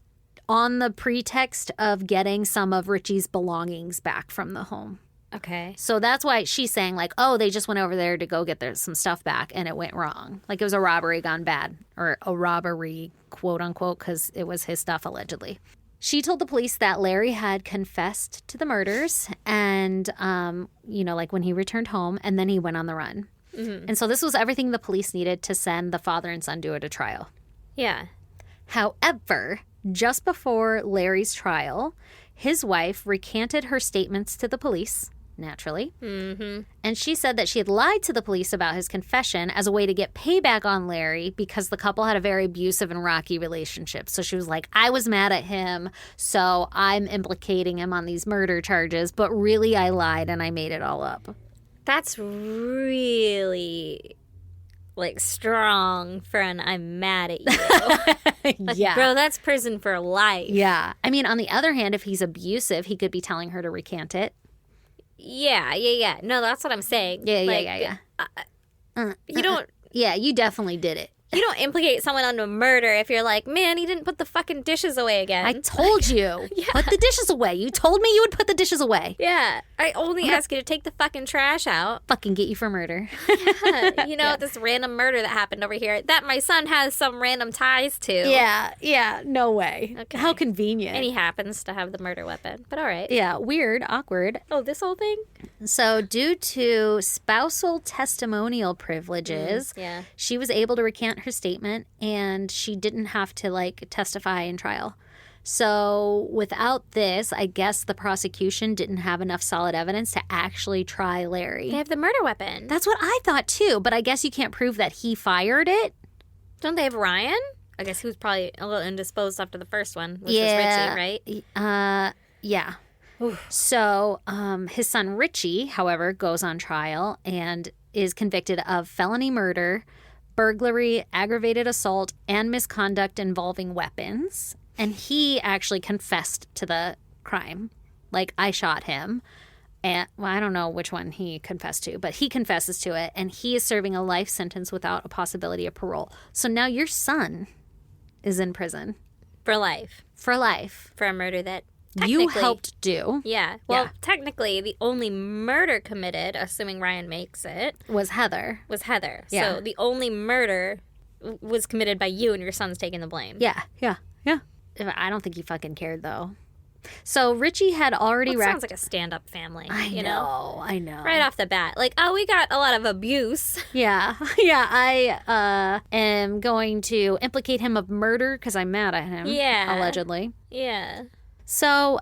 on the pretext of getting some of Richie's belongings back from the home. Okay. So that's why she's saying like, oh, they just went over there to go get some stuff back and it went wrong. Like it was a robbery gone bad, or a robbery, quote unquote, because it was his stuff allegedly. She told the police that Larry had confessed to the murders and, like when he returned home, and then he went on the run. Mm-hmm. And so this was everything the police needed to send the father and son to trial. Yeah. However, just before Larry's trial, his wife recanted her statements to the police, naturally. Mm-hmm. And she said that she had lied to the police about his confession as a way to get payback on Larry because the couple had a very abusive and rocky relationship. So she was like, I was mad at him, so I'm implicating him on these murder charges. But really, I lied and I made it all up. That's really, like, strong for an I'm mad at you. Like, Yeah. bro, that's prison for life. Yeah. I mean, on the other hand, if he's abusive, he could be telling her to recant it. Yeah. No, that's what I'm saying. Yeah. You don't. Yeah, you definitely did it. You don't implicate someone on a murder if you're like, man, he didn't put the fucking dishes away again. I told you. Put the dishes away. You told me you would put the dishes away. Yeah. I only ask you to take the fucking trash out. Fucking get you for murder. This random murder that happened over here that my son has some random ties to. Yeah. No way. Okay. How convenient. And he happens to have the murder weapon. But all right. Yeah, weird, awkward. Oh, this whole thing? So, due to spousal testimonial privileges, she was able to recant her statement and she didn't have to testify in trial. So, without this, I guess the prosecution didn't have enough solid evidence to actually try Larry. They have the murder weapon. That's what I thought too, but I guess you can't prove that he fired it. Don't they have Ryan? I guess he was probably a little indisposed after the first one, which was Richie, right? Yeah. So his son Richie, however, goes on trial and is convicted of felony murder, burglary, aggravated assault, and misconduct involving weapons. And he actually confessed to the crime. I shot him. And I don't know which one he confessed to, but he confesses to it. And he is serving a life sentence without a possibility of parole. So now your son is in prison. For life. For life. For a murder that you helped do. Yeah. Well, technically, the only murder committed, assuming Ryan makes it, was Heather. Yeah. So the only murder was committed by you and your son's taking the blame. Yeah. I don't think he fucking cared, though. So Richie had already sounds like a stand-up family. I know. Right off the bat. We got a lot of abuse. Yeah. I am going to implicate him of murder because I'm mad at him. Yeah. Allegedly. Yeah. So,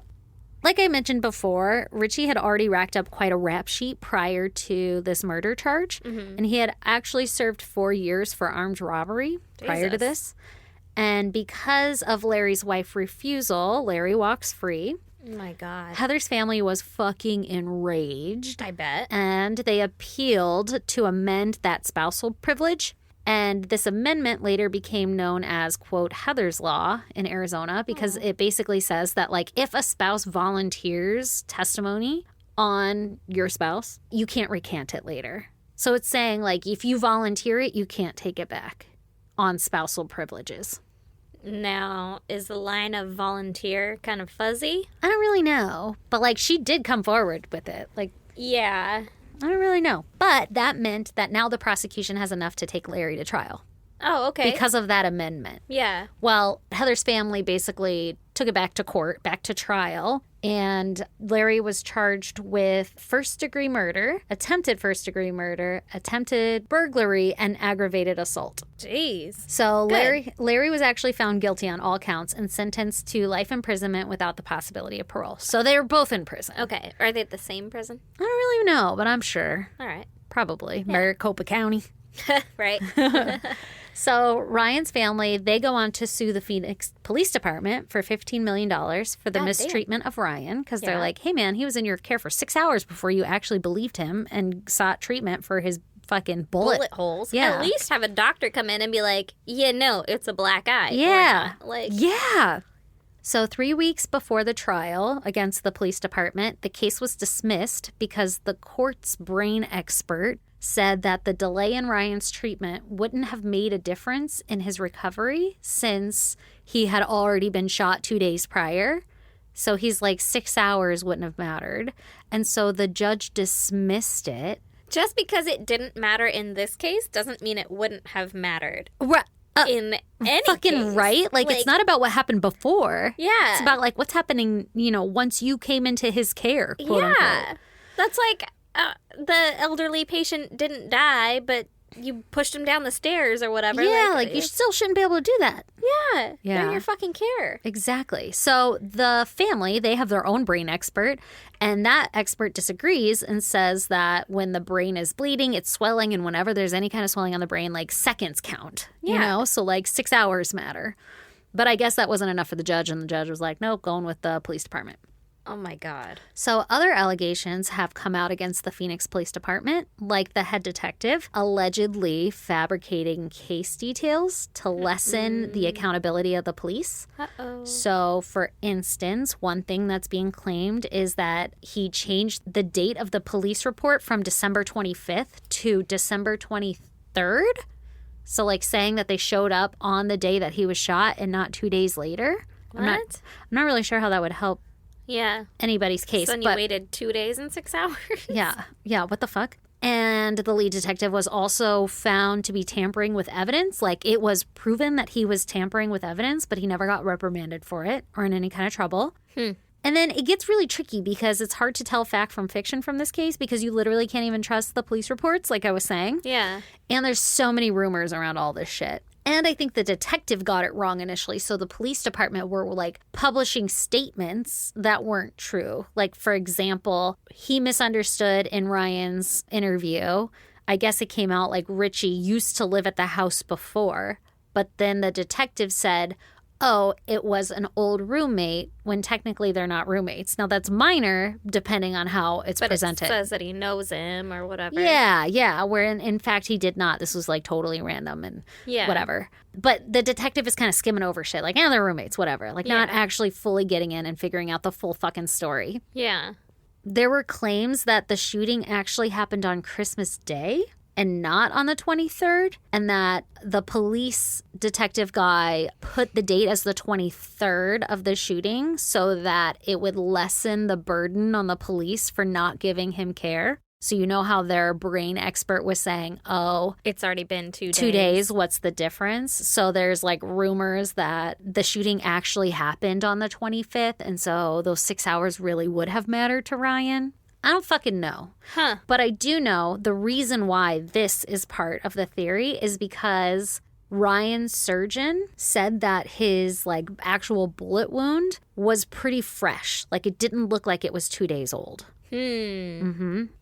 like I mentioned before, Richie had already racked up quite a rap sheet prior to this murder charge. Mm-hmm. And he had actually served 4 years for armed robbery prior to this. And because of Larry's wife's refusal, Larry walks free. Oh my God. Heather's family was fucking enraged. I bet. And they appealed to amend that spousal privilege. And this amendment later became known as, quote, Heather's Law in Arizona, because it basically says that, if a spouse volunteers testimony on your spouse, you can't recant it later. So it's saying, if you volunteer it, you can't take it back on spousal privileges. Now, is the line of volunteer kind of fuzzy? I don't really know. But, she did come forward with it. Yeah. I don't really know. But that meant that now the prosecution has enough to take Larry to trial. Oh, okay. Because of that amendment. Yeah. Well, Heather's family basically took it back to court, back to trial, and Larry was charged with first-degree murder, attempted first-degree murder, attempted burglary, and aggravated assault. Jeez. So Larry was actually found guilty on all counts and sentenced to life imprisonment without the possibility of parole. So they were both in prison. Okay. Are they at the same prison? I don't really know, but I'm sure. All right. Probably. Maricopa County. Right. So Ryan's family, they go on to sue the Phoenix Police Department for $15 million for the mistreatment of Ryan, because they're like, hey, man, he was in your care for 6 hours before you actually believed him and sought treatment for his fucking bullet holes. Yeah. At least have a doctor come in and be like, no, it's a black eye. Yeah. Yeah. So 3 weeks before the trial against the police department, the case was dismissed because the court's brain expert said that the delay in Ryan's treatment wouldn't have made a difference in his recovery since he had already been shot 2 days prior. So he's 6 hours wouldn't have mattered. And so the judge dismissed it. Just because it didn't matter in this case doesn't mean it wouldn't have mattered. Right. In any fucking case. Right? It's not about what happened before. Yeah. It's about what's happening, once you came into his care, quote unquote. That's the elderly patient didn't die, but you pushed him down the stairs or whatever. Yeah, you still shouldn't be able to do that. Yeah. They're in your fucking care. Exactly. So the family, they have their own brain expert, and that expert disagrees and says that when the brain is bleeding, it's swelling, and whenever there's any kind of swelling on the brain, seconds count. Yeah. So 6 hours matter. But I guess that wasn't enough for the judge, and the judge was like, nope, going with the police department. Oh, my God. So other allegations have come out against the Phoenix Police Department, like the head detective allegedly fabricating case details to lessen the accountability of the police. Uh-oh. So, for instance, one thing that's being claimed is that he changed the date of the police report from December 25th to December 23rd. So, like, saying that they showed up on the day that he was shot and not 2 days later. What? I'm not really sure how that would help Yeah. anybody's case. So then you waited 2 days and 6 hours? Yeah, what the fuck? And the lead detective was also found to be tampering with evidence. Like, it was proven that he was tampering with evidence, but he never got reprimanded for it or in any kind of trouble. And then it gets really tricky because it's hard to tell fact from fiction from this case because you literally can't even trust the police reports, like I was saying. Yeah. And there's so many rumors around all this shit. And I think the detective got it wrong initially. So the police department were like publishing statements that weren't true. Like, for example, he misunderstood in Ryan's interview. I guess it came out like Richie used to live at the house before. But then the detective said, oh, it was an old roommate, when technically they're not roommates. Now, that's minor depending on how it's presented. It says that he knows him or whatever. Yeah. Where in fact he did not. This was like totally random and whatever. But the detective is kind of skimming over shit. Like, they're roommates, whatever. Like, not actually fully getting in and figuring out the full fucking story. Yeah. There were claims that the shooting actually happened on Christmas Day and not on the 23rd, and that the police detective guy put the date as the 23rd of the shooting so that it would lessen the burden on the police for not giving him care. So you know how their brain expert was saying, oh, it's already been 2 days. 2 days, what's the difference? So there's like rumors that the shooting actually happened on the 25th, and so those 6 hours really would have mattered to Ryan. I don't fucking know. But I do know the reason why this is part of the theory is because Ryan's surgeon said that his like actual bullet wound was pretty fresh. Like, it didn't look like it was 2 days old.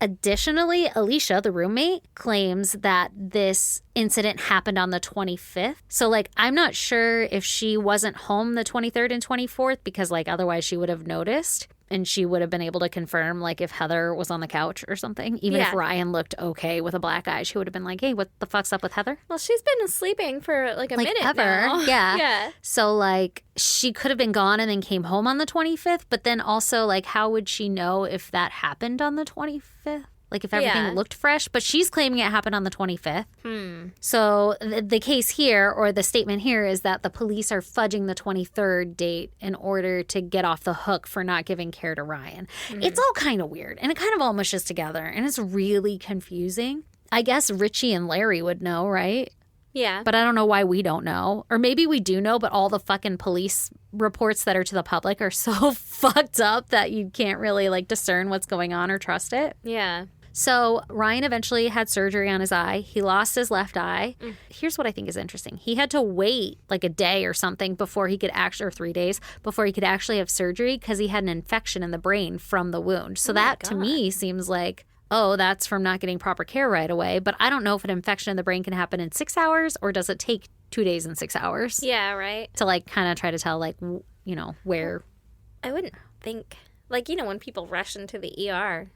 Additionally, Alicia, the roommate, claims that this incident happened on the 25th. So, like, I'm not sure if she wasn't home the 23rd and 24th because, like, otherwise she would have noticed. And she would have been able to confirm, like, if Heather was on the couch or something. Even if Ryan looked okay with a black eye, she would have been like, hey, what the fuck's up with Heather? Well, she's been sleeping for, like, a minute ever. now. Yeah. So, like, she could have been gone and then came home on the 25th. But then also, like, how would she know if that happened on the 25th? Like, if everything looked fresh. But she's claiming it happened on the 25th. So the case here, or the statement here, is that the police are fudging the 23rd date in order to get off the hook for not giving care to Ryan. It's all kind of weird. And it kind of all mushes together. And it's really confusing. I guess Richie and Larry would know, right? Yeah. But I don't know why we don't know. Or maybe we do know, but all the fucking police reports that are to the public are so fucked up that you can't really, like, discern what's going on or trust it. Yeah. So Ryan eventually had surgery on his eye. He lost his left eye. Here's what I think is interesting. He had to wait like a day or something before he could actually, or 3 days, before he could actually have surgery because he had an infection in the brain from the wound. So that to me seems like, oh, that's from not getting proper care right away. But I don't know if an infection in the brain can happen in 6 hours or does it take 2 days and 6 hours? Yeah, right. To like kind of try to tell like, you know, where. I wouldn't think, like, you know, when people rush into the ER,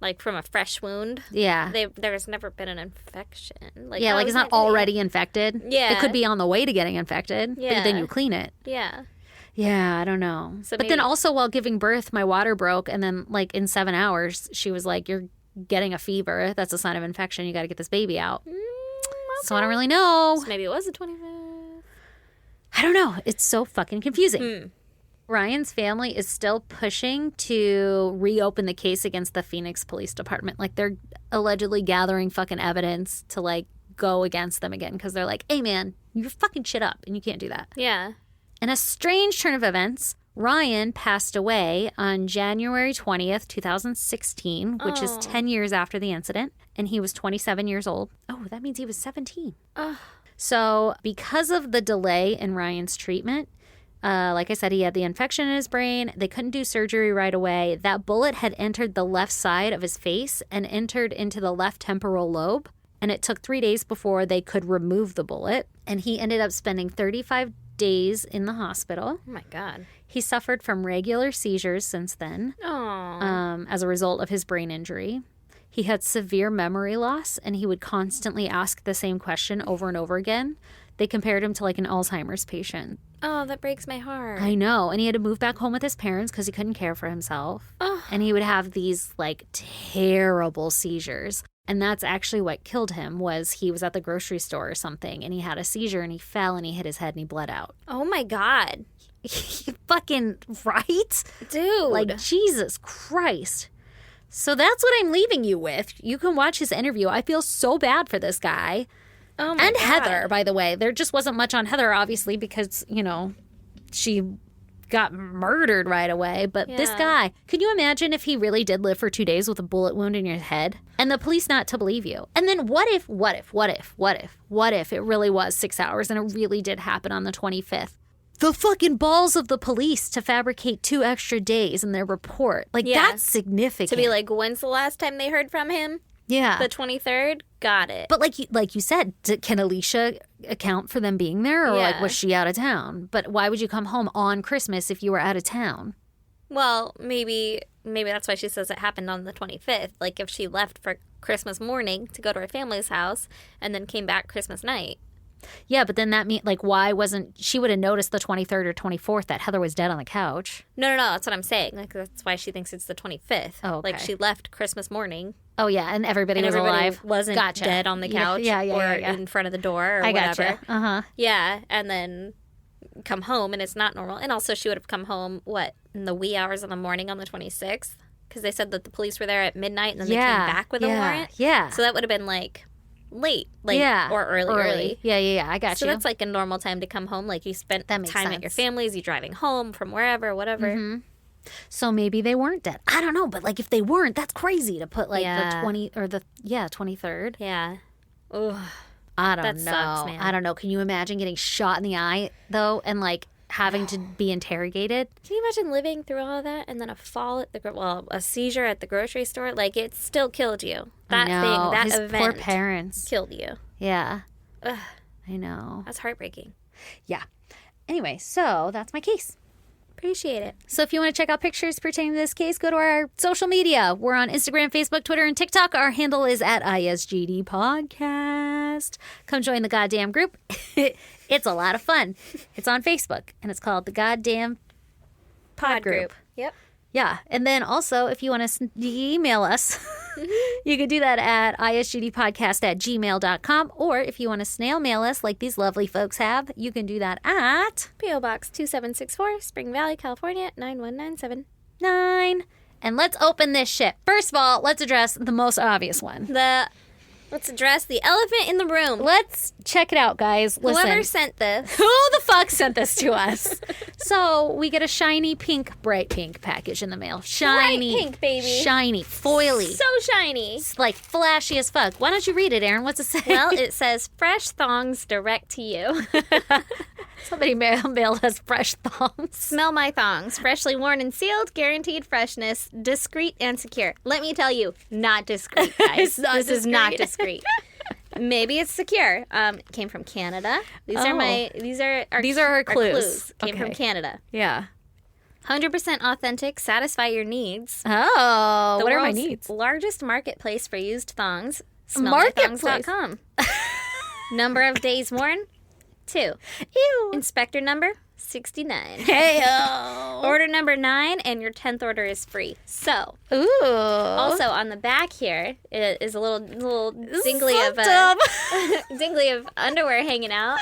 like from a fresh wound. Yeah. There's never been an infection. Like, yeah, like it's not already infected. Yeah. It could be on the way to getting infected. Yeah. But then you clean it. Yeah. Yeah, I don't know. So but then also while giving birth, my water broke. And then like in 7 hours, she was like, you're getting a fever. That's a sign of infection. You got to get this baby out. So I don't really know. So maybe it was the 25th. I don't know. It's so fucking confusing. Ryan's family is still pushing to reopen the case against the Phoenix Police Department. Like, they're allegedly gathering fucking evidence to, like, go against them again. Because they're like, hey, man, you're fucking shit up and you can't do that. Yeah. In a strange turn of events, Ryan passed away on January 20th, 2016, which is 10 years after the incident. And he was 27 years old. Oh, that means he was 17. So because of the delay in Ryan's treatment, like I said, he had the infection in his brain. They couldn't do surgery right away. That bullet had entered the left side of his face and entered into the left temporal lobe. And it took 3 days before they could remove the bullet. And he ended up spending 35 days in the hospital. Oh, my God. He suffered from regular seizures since then as a result of his brain injury. He had severe memory loss, and he would constantly ask the same question over and over again. They compared him to like an Alzheimer's patient. Oh, that breaks my heart. I know. And he had to move back home with his parents because he couldn't care for himself. And he would have these like terrible seizures. And that's actually what killed him. Was he was at the grocery store or something and he had a seizure and he fell and he hit his head and he bled out. Oh my God. Fucking right? Dude. Like, Jesus Christ. So that's what I'm leaving you with. You can watch his interview. I feel so bad for this guy. oh my And God. Heather, by the way. There just wasn't much on Heather, obviously, because, she got murdered right away. But this Yeah. guy, can you imagine if he really did live for 2 days with a bullet wound in your head? And the police not to believe you. And then what if it really was 6 hours and it really did happen on the 25th? The fucking balls of the police to fabricate 2 extra days in their report. Like, Yeah. that's significant. To be like, when's the last time they heard from him? yeah. The 23rd? Got it. But like you said, can Alicia account for them being there, or like Yeah. was she out of town? But why would you come home on Christmas if you were out of town? Well, maybe that's why she says it happened on the 25th. Like, if she left for Christmas morning to go to her family's house and then came back Christmas night. Yeah, but then that mean like why wasn't she would have noticed the 23rd or 24th that Heather was dead on the couch? No, that's what I'm saying. Like, that's why she thinks it's the 25th. Oh, okay. Like, she left Christmas morning Oh yeah, and everybody and was everybody alive. wasn't Gotcha. dead on the couch Yeah, or yeah. in front of the door or I whatever. gotcha. Uh-huh. Yeah, and then come home and it's not normal. And also she would have come home, in the wee hours of the morning on the 26th? Because they said that the police were there at midnight and then they came back with a warrant. Yeah. So that would have been like late, yeah. or early. Yeah. I got So you. that's like a normal time to come home. Like, you spent That time makes at your sense. family's, you driving home from wherever, whatever. Mm-hmm. So maybe they weren't dead. I don't know, but like if they weren't, that's crazy to put like the Yeah. 23rd. Yeah. Ugh. I don't That know. sucks, man. I don't know. Can you imagine getting shot in the eye though, and like having to be interrogated? Can you imagine living through all of that and then a fall at a seizure at the grocery store? Like, it still killed you. That I know. thing, that His event poor parents. killed you. Yeah, Ugh, I know. that's heartbreaking. Yeah. Anyway, so that's my case. Appreciate it. So if you want to check out pictures pertaining to this case, go to our social media. We're on Instagram, Facebook, Twitter, and TikTok. Our handle is at ISGD Podcast. Come join the goddamn group. It's a lot of fun. It's on Facebook, and it's called the Goddamn Pod Group. Yep. Yeah. And then also, if you want to email us, you can do that at isgdpodcast@gmail.com. Or if you want to snail mail us like these lovely folks have, you can do that at P.O. Box 2764, Spring Valley, California, 9197. 9. And let's open this shit. First of all, let's address the most obvious one. Let's address the elephant in the room. Let's check it out, guys. Listen. Whoever sent this. Who the fuck sent this to us? So we get a shiny pink, bright pink package in the mail. Shiny. pink, baby. Shiny, foily. So shiny. It's like flashy as fuck. Why don't you read it, Aaron? What's it say? Well, it says fresh thongs direct to you. Somebody mailed us fresh thongs. Smell my thongs. Freshly worn and sealed. Guaranteed freshness. Discreet and secure. Let me tell you, not discreet, guys. It's not this is not discreet. discreet. Maybe it's secure. It came from Canada. These are our clues. Came from Okay. Canada. Yeah. 100% authentic. Satisfy your needs. Oh, The what are my world's needs? largest marketplace for used thongs. Marketplace. Smellmythongs.com. Number of days worn? 2. Ew. Inspector number? 69. Heyo. Order number 9 and your 10th order is free. So, Ooh. also on the back here is a little dingly So of dumb. dingly of underwear hanging out.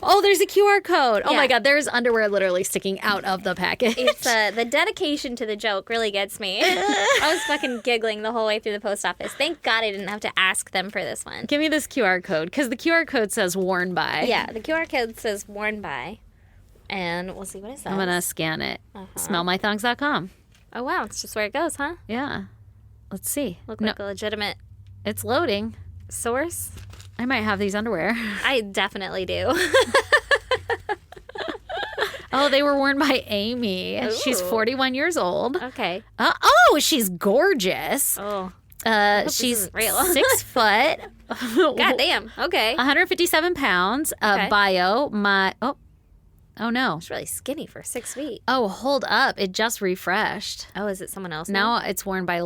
Oh, there's a QR code. Oh Yeah. my God, there's underwear literally sticking out of the package. It's the dedication to the joke really gets me. I was fucking giggling the whole way through the post office. Thank God I didn't have to ask them for this one. Give me this QR code, because the QR code says worn by. Yeah, the QR code says worn by. And we'll see what it says. I'm going to scan it. Smellmythongs.com. Oh, wow. It's just where it goes, huh? Yeah. Let's see. Look No, like a legitimate it's loading. source. I might have these underwear. I definitely do. Oh, they were worn by Amy. She's Ooh. 41 years old. Okay. Oh, she's gorgeous. Oh. She's isn't real. 6 foot. God damn. Okay. 157 pounds. Okay. Bio. Oh no. It's really skinny for 6 feet. Oh, hold up. It just refreshed. Oh, is it someone else Now it's worn by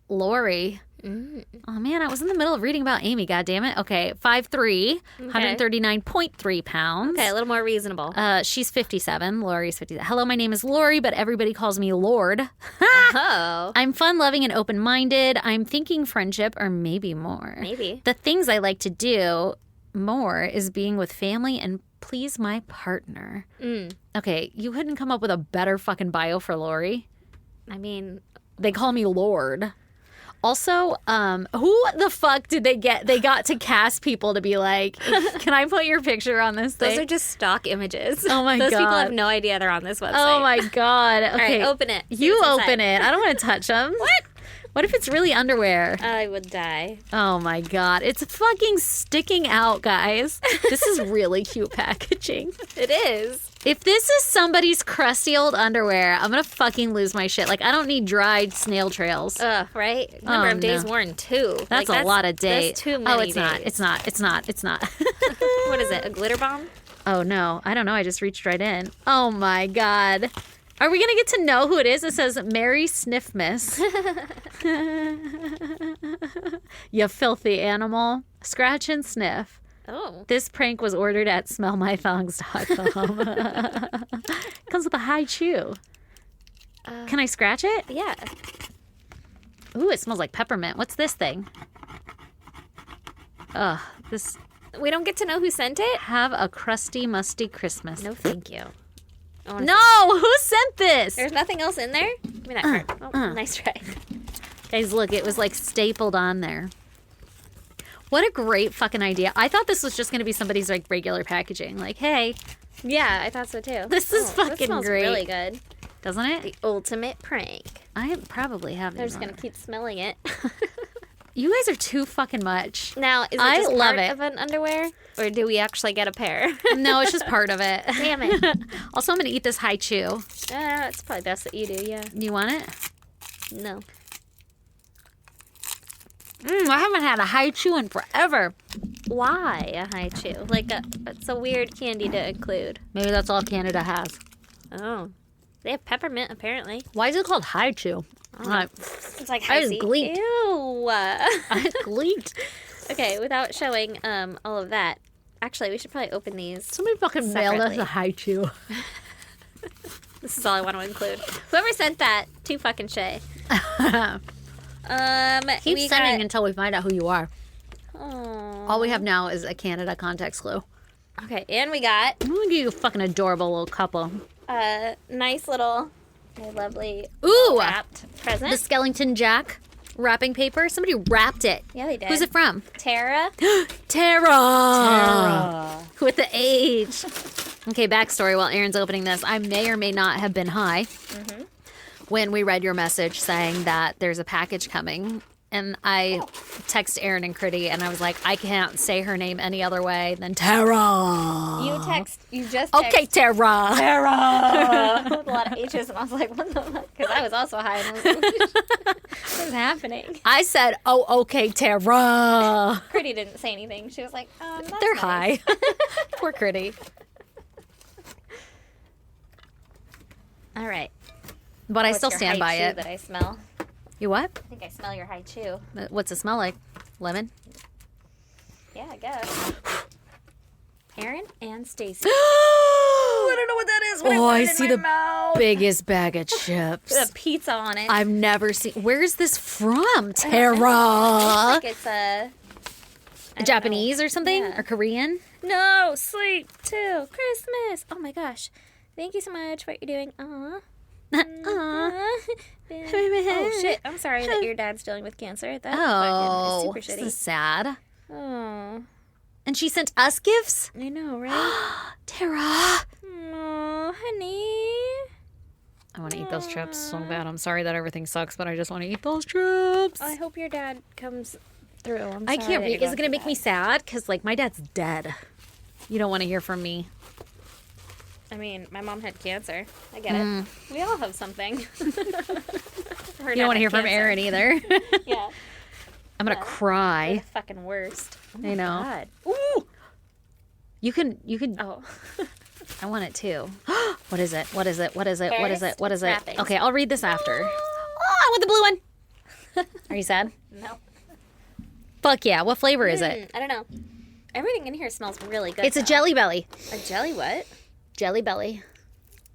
Lori. Oh, man, I was in the middle of reading about Amy, goddammit. Okay, 5'3", 139.3 pounds. Okay, a little more reasonable. She's 57. Lori's 57. Hello, my name is Lori, but everybody calls me Lord. Oh. I'm fun-loving and open-minded. I'm thinking friendship or maybe more. Maybe. The things I like to do more is being with family and please my partner. Okay, you couldn't come up with a better fucking bio for Lori. I mean, They call me Lord. Also, who the fuck did they get? They got to cast people to be like, can I put your picture on this thing? those are just stock images. Oh my Those people God. have no idea they're on this website. Oh my God. Okay. All right, open it. See You what's open inside. it. I don't want to touch them. What? What if it's really underwear? I would die. Oh my God. It's fucking sticking out, guys. This is really cute packaging. It is. If this is somebody's crusty old underwear, I'm going to fucking lose my shit. Like, I don't need dried snail trails. Ugh, right? Number of days no. worn, too. That's a lot of days. That's too many Oh, it's not. days. It's not. It's not. It's not. What is it, a glitter bomb? Oh, no. I don't know. I just reached right in. Oh, my God. Are we going to get to know who it is? It says Mary Sniffmas. You filthy animal. Scratch and sniff. Oh. This prank was ordered at smellmythongs.com. Comes with a high chew. Can I scratch it? Yeah. Ooh, it smells like peppermint. What's this thing? Ugh, this... We don't get to know who sent it? Have a crusty, musty Christmas. No, thank you. I wanna No! Who sent this? There's nothing else in there? Give me that card. Oh, nice try. Guys, look, it was like stapled on there. What a great fucking idea. I thought this was just going to be somebody's like regular packaging. Like, hey, Yeah, I thought so too. This is That fucking smells great. really good. doesn't it? The ultimate prank. I probably have They're these just on. gonna keep smelling it. You guys are too fucking much. Now, is it I just love part it. of an underwear, or do we actually get a pair? No, it's just part of it. Damn it. Also, I'm going to eat this high chew. It's probably best that you do. Yeah. You want it? No. I haven't had a high chew in forever. Why a high chew? Like it's a weird candy to include. Maybe that's all Canada has. Oh, they have peppermint apparently. Why is it called high chew? It's like I high just C. gleeked. Ew. I gleeked. Okay, without showing all of that. Actually, we should probably open these. Somebody fucking mailed us Separately. a high chew. This is all I want to include. Whoever sent that, too fucking shay. Keep we sending until we find out who you are. Aw. All we have now is a Canada context clue. Okay, and we got I'm gonna give you a fucking adorable little couple. a nice little, lovely Ooh, wrapped present. the Skellington Jack wrapping paper. Somebody wrapped it. Yeah, they did. Who's it from? Tara. Tara. With the H. Okay, backstory while Aaron's opening this. I may or may not have been high when we read your message saying that there's a package coming. And I text Aaron and Critty, and I was like, I can't say her name any other way than Tara. You just Okay, Tara. Tara. With a lot of H's, and I was like, what the fuck? Because I was also high, and I was like, what is happening? I said, oh, okay, Tara. Critty didn't say anything. She was like, that's They're nice. high. Poor Critty. All right. But I What's still your stand high by chew it. that I smell. You what? I think I smell your high chew. What's it smell like? Lemon? Yeah, I guess. Aaron and Stacy. I don't know what that is. Oh, I see the biggest bag of chips. With a pizza on it. I've never seen. Where's this from? Tara. Like it's a Japanese or something? Yeah. Or Korean? no sleep till Christmas. Oh my gosh! Thank you so much for what you're doing. Aw. Oh shit! I'm sorry that your dad's dealing with cancer. That Oh, fucking is this super is shitty. sad. Oh, And she sent us gifts? I know, right? Tara. Oh, honey. I want to eat those chips so bad. I'm sorry that everything sucks, but I just want to eat those chips. I hope your dad comes through. I can't read. Is it going to make me sad? Because, like, my dad's dead. You don't want to hear from me. I mean, my mom had cancer. I get it. We all have something. You don't want to hear from Aaron either. Yeah. I'm going to You're cry. the fucking worst. Oh I know. God. Ooh. You can, Oh. I want it too. What is it? What is it? What is it? What is Paris? it? What is it? Wrappings. Okay, I'll read this after. Oh, I want the blue one. Are you sad? No. Fuck yeah. What flavor is it? I don't know. Everything in here smells really good. It's a though. Jelly Belly. A jelly what? Jelly Belly.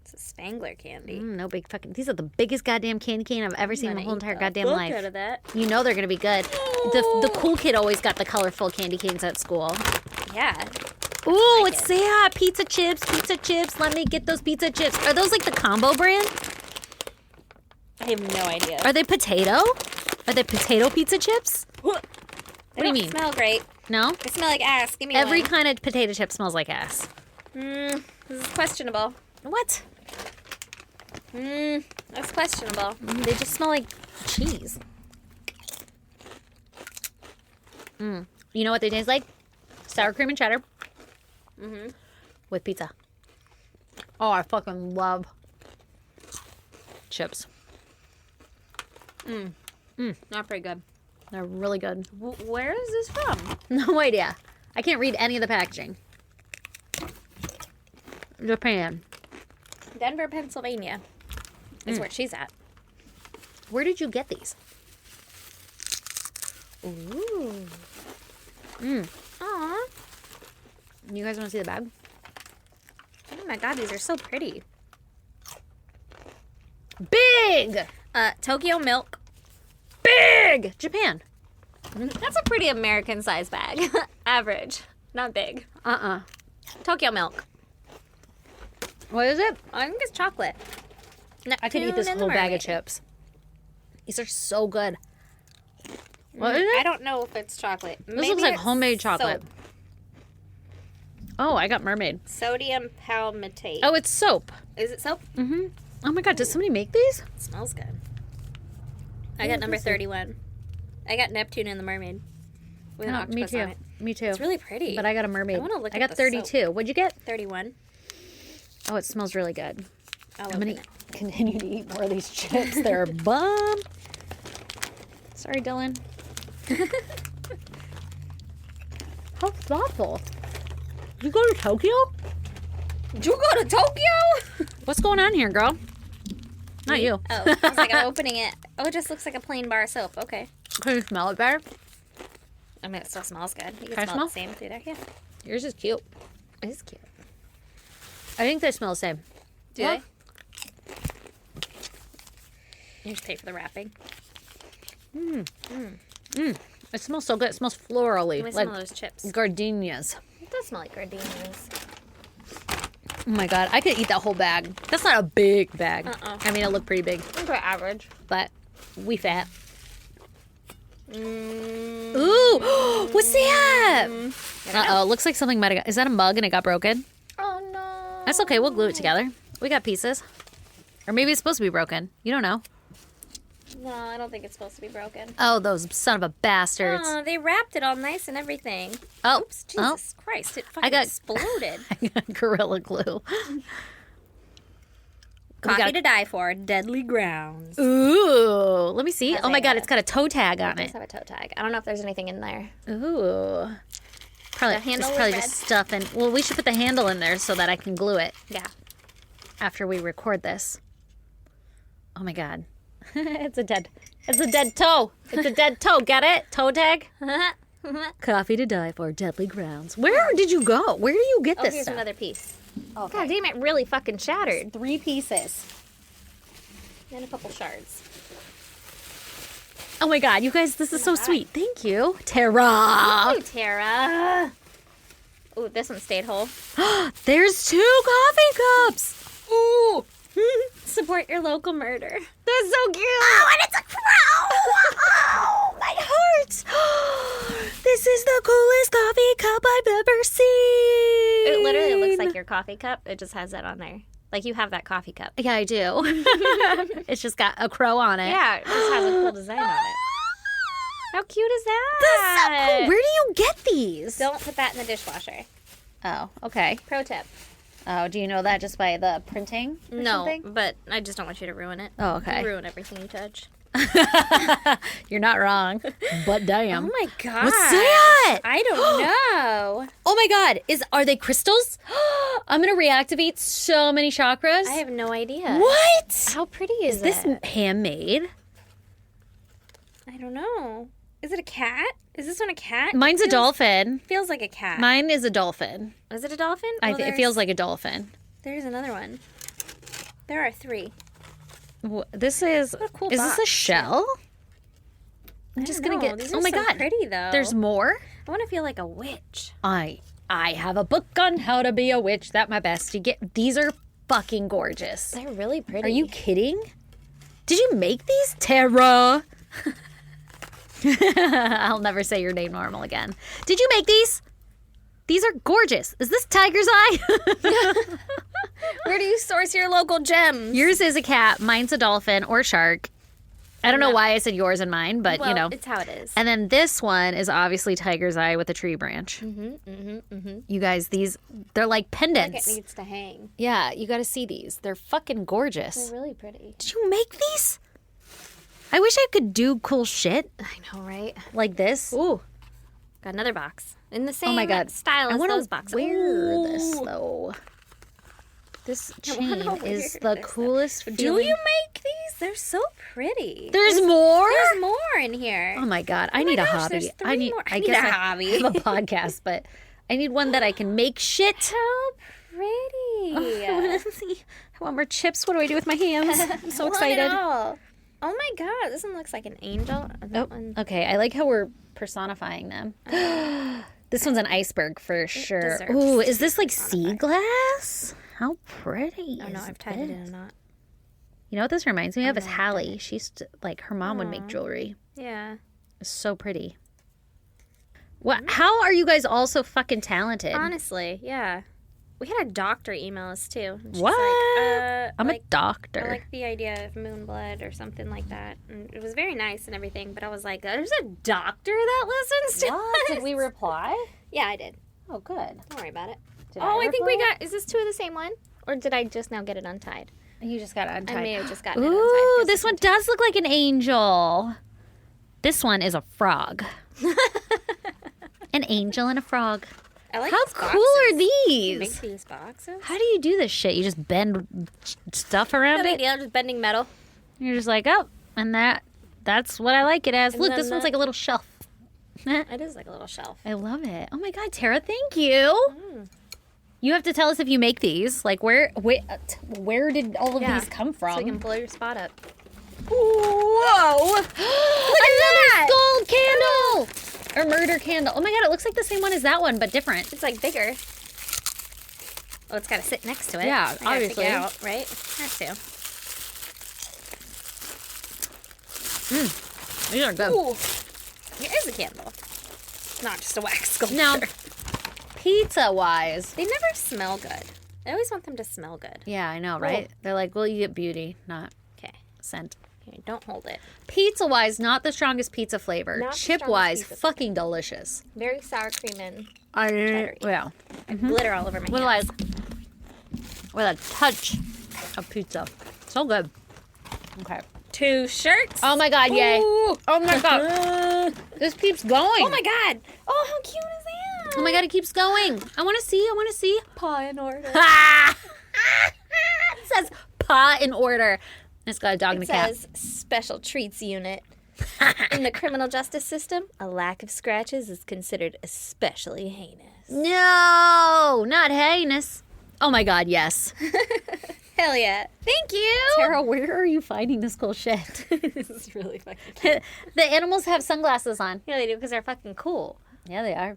It's a Spangler candy. No big fucking. These are the biggest goddamn candy cane I've ever seen in my whole entire goddamn Look life. out of that. You know they're gonna be good. The cool kid always got the colorful candy canes at school. Yeah. Ooh, like it's yeah, pizza chips, pizza chips. Let me get those pizza chips. Are those like the combo brand? I have no idea. Are they potato? Are they potato pizza chips? What do you mean? Smell great. No? They smell like ass. Give me Every one. kind of potato chip smells like ass. This is questionable. What? That's questionable. They just smell like cheese. You know what they taste like? Sour cream and cheddar. With pizza. Oh, I fucking love chips. Not very good. They're really good. Where is this from? No idea. I can't read any of the packaging. Japan. Denver, Pennsylvania is where she's at. Where did you get these? Ooh. Aw. You guys want to see the bag? Oh my god, these are so pretty. Big! Tokyo Milk. Big! Japan. That's a pretty American size bag. Average. Not big. Tokyo Milk. What is it? I think it's chocolate. I could eat this Neptune and the whole bag of Mermaid. chips. These are so good. What is I it? don't know if it's chocolate. This looks like homemade chocolate. Oh, I got mermaid. Sodium palmitate. Oh, it's soap. Is it soap? Oh my god, does somebody make these? It smells good. I got number 31. I got Neptune and the Mermaid. With an Oh, me octopus too. on it. Me too. It's really pretty. But I got a mermaid. I wanna look I at got the 32. What'd you get? 31. Oh, it smells really good. I'll I'm open gonna it. continue to eat more of these chips. They're a bomb. Sorry, Dylan. How thoughtful. You go to Tokyo? Did you go to Tokyo? What's going on here, girl? Not you. Oh, I was like, I'm opening it. Oh, it just looks like a plain bar of soap. Okay. Can you smell it better? I mean, it still smells good. You Can I can smell smell? it the same through there. Yeah. Yours is cute. It is cute. I think they smell the same. Do What? they? You just pay for the wrapping. It smells so good. It smells florally. Let me Like smell those chips. gardenias. It does smell like gardenias. Oh my god, I could eat that whole bag. That's not a big bag. Uh-uh. I mean, it looked pretty big, Okay, average. but we fat. Mm, Ooh, what's that? Uh-oh, looks like something might have got... Is that a mug and it got broken? oh no. That's okay, we'll glue it together. We got pieces. Or maybe it's supposed to be broken. You don't know. No, I don't think it's supposed to be broken. Oh, those son of a bastards. Oh, they wrapped it all nice and everything. Oh, Oops, Jesus Christ. It fucking got- exploded. I got Gorilla Glue. Coffee got- to die for. Deadly Grounds. Ooh, let me see. Has Oh my a, god, it's got a toe tag on It does it. have a toe tag. I don't know if there's anything in there. Ooh. Probably, The handle it's was probably red. just stuff in. Well, we should put the handle in there so that I can glue it Yeah. after we record this. Oh my god. It's a dead toe. It's a dead toe. Get it? Toe tag? Coffee to die for, Deadly Grounds. Where did you go? Where do you get Oh, this here's stuff? another piece. Okay. God damn, it really fucking shattered. 3 pieces. And a couple shards. Oh my god, you guys, this is so sweet. Thank you. Tara. Ooh, Tara. Ooh, this one stayed whole. There's 2 coffee cups. Ooh. Support your local murder. That's so cute. Oh, and it's a crow. Oh, my heart. This is the coolest coffee cup I've ever seen. It literally looks like your coffee cup. It just has that on there. Like you have that coffee cup. Yeah, I do. It's just got a crow on it. Yeah, it just has a cool design on it. How cute is that? That's so cool. Where do you get these? Don't put that in the dishwasher. Oh, okay. Pro tip. Oh, do you know that just by the printing? Or No, something? but I just don't want you to ruin it. Oh, okay. You ruin everything you touch. You're not wrong. But damn. Oh my god. What's that? I don't know. Oh my god. Are they crystals? I'm gonna reactivate so many chakras. I have no idea. What? How pretty is Is this it? handmade? I don't know. Is it a cat? Is this one a cat? Mine's a dolphin. Feels like a cat. Mine is a dolphin. Is it a dolphin? It feels like a dolphin. There's another one. There are 3. This is. What a cool Is this a box. shell? I'm just gonna get. These Oh are my so god! pretty though. There's more. I want to feel like a witch. I have a book on how to be a witch. That my bestie. These are fucking gorgeous. They're really pretty. Are you kidding? Did you make these, Tara? I'll never say your name normal again. Did you make these? These are gorgeous. Is this Tiger's Eye? Where do you source your local gems? Yours is a cat. Mine's a dolphin or shark. I don't know why I said yours and mine, but well, it's how it is. And then this one is obviously Tiger's Eye with a tree branch. You guys, they're like Like pendants. it needs to hang. Yeah, you got to see these. They're fucking gorgeous. They're really pretty. Did you make these? I wish I could do cool shit I know, right? like this. Ooh, got another box in the same Oh my god, style I as want those to boxes. wear this Ooh. though. This I wanna chain wear is this the stuff. coolest Do feeling. you make these? They're so pretty. There's more. There's more in here. Oh my god, I need a gosh, hobby. there's 3 more. I need guess a I hobby. have a podcast, but I need one that I can make shit. How pretty. I want more chips. What do I do with my hands? I'm so Look at excited. all. Oh my god, this one looks like an angel. And that one Okay, I like how we're personifying them. This one's an iceberg for sure. deserves Ooh, to is this be like sea glass? How pretty. Oh no, is I've tied it in this? a knot. You know what this reminds me of is Hallie. She used to, like, her mom would make jewelry. Yeah. It's so pretty. What? How are you guys all so fucking talented? Honestly, yeah. We had a doctor email us too. And she's What? Like, I'm like, a doctor. I like the idea of moon blood or something like that. And it was very nice and everything, but I was like, there's a doctor that listens to What? us? Did we reply? Yeah, I did. Oh, good. Don't worry about it. Did I think we reply? got, is this 2 of the same one? Or did I just now get it untied? You just got untied. I may have just gotten it Ooh, untied. this one does look like an angel. This one is a frog. An angel and a frog. I like How these cool boxes. are Make these? these boxes. How do you do this shit? You just bend stuff around No big it? deal, just bending metal. You're just like, oh, and that's what I like it as. And Look, then this one's the- like a little shelf. It is like a little shelf. I love it. Oh my god, Tara, thank you. You have to tell us if you make these. Like, where did all of Yeah, these come from? So we can blow your spot up. Whoa! Another that! gold candle or murder candle. Oh my god, it looks like the same one as that one, but different. It's like bigger. Oh, it's got to sit next to it. Yeah, I gotta obviously. figure out, right? Has to. These are good. Ooh, here is a candle. Not just a wax sculpture. Now, pizza wise, They never smell good. I always want them to smell good. yeah, I know, right? They're like, well, you get beauty, not Okay. scent. Okay, don't hold it. Pizza wise, not the strongest pizza flavor. Not the Chip wise, strongest pizza fucking delicious. Very sour cream and Yeah. glitter all over my With hands. like, with a touch of pizza. So good. Okay. 2 shirts. Oh my god, yay. Ooh. Oh my god. This keeps going. Oh my god. Oh, how cute is that? Oh my god, it keeps going. I want to see. Paw in order. Ah! It says paw in order. It's got a dog and a It cat. says Special Treats Unit. In the criminal justice system, a lack of scratches is considered especially heinous. No, not heinous. Oh my god, yes. Hell yeah. Thank you. Tara, where are you finding this cool shit? This is really fucking cute. The animals have sunglasses on. Yeah, they do because they're fucking cool. Yeah, they are.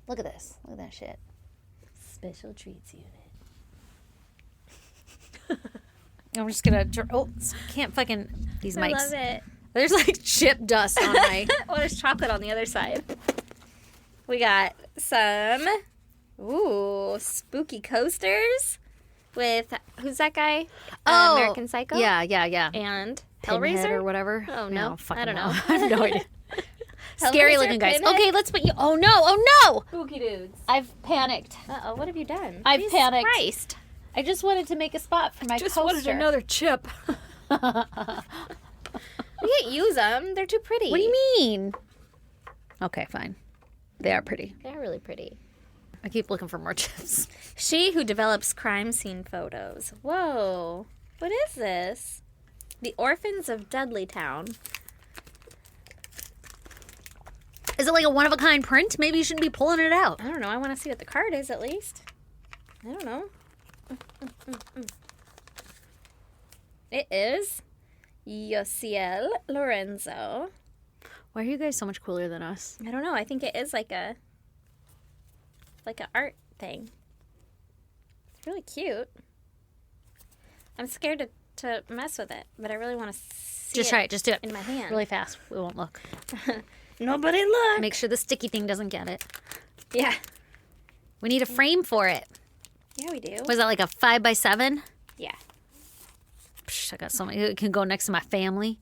Look at this. Look at that shit. Special Treats Unit. I'm just gonna. Can't fucking. These I mics. love it. There's like chip dust on my. Oh, there's chocolate on the other side. We got some, spooky coasters with, who's that guy? American Psycho? Yeah. And Pinhead Hellraiser? or whatever. Oh, no. fucking I don't know. I have no idea. Scary Hellraiser, looking guys. Pinhead? Okay, let's put you. Oh no! Spooky dudes. I've panicked. Uh-oh, what have you done? I've Jesus panicked. Christ. I just wanted to make a spot for my coaster. chip. We can't use them. They're too pretty. What do you mean? Okay, fine. They are pretty. They're really pretty. I keep looking for more chips. She who develops crime scene photos. Whoa. What is this? The Orphans of Dudleytown. Is it like a one-of-a-kind print? Maybe you shouldn't be pulling it out. I don't know. I want to see what the card is at least. I don't know. It is Yosiel Lorenzo. Why are you guys so much cooler than us? I don't know. I think it is like a art thing. It's really cute. I'm scared to mess with it, but I really want to see Just try it. Just do it. in my hand. Really fast. We won't look. Nobody look. Make sure the sticky thing doesn't get it. Yeah. We need a frame for it. Yeah, we do. Was that like a 5x7? Yeah. Psh, I got so many. It can go next to my family.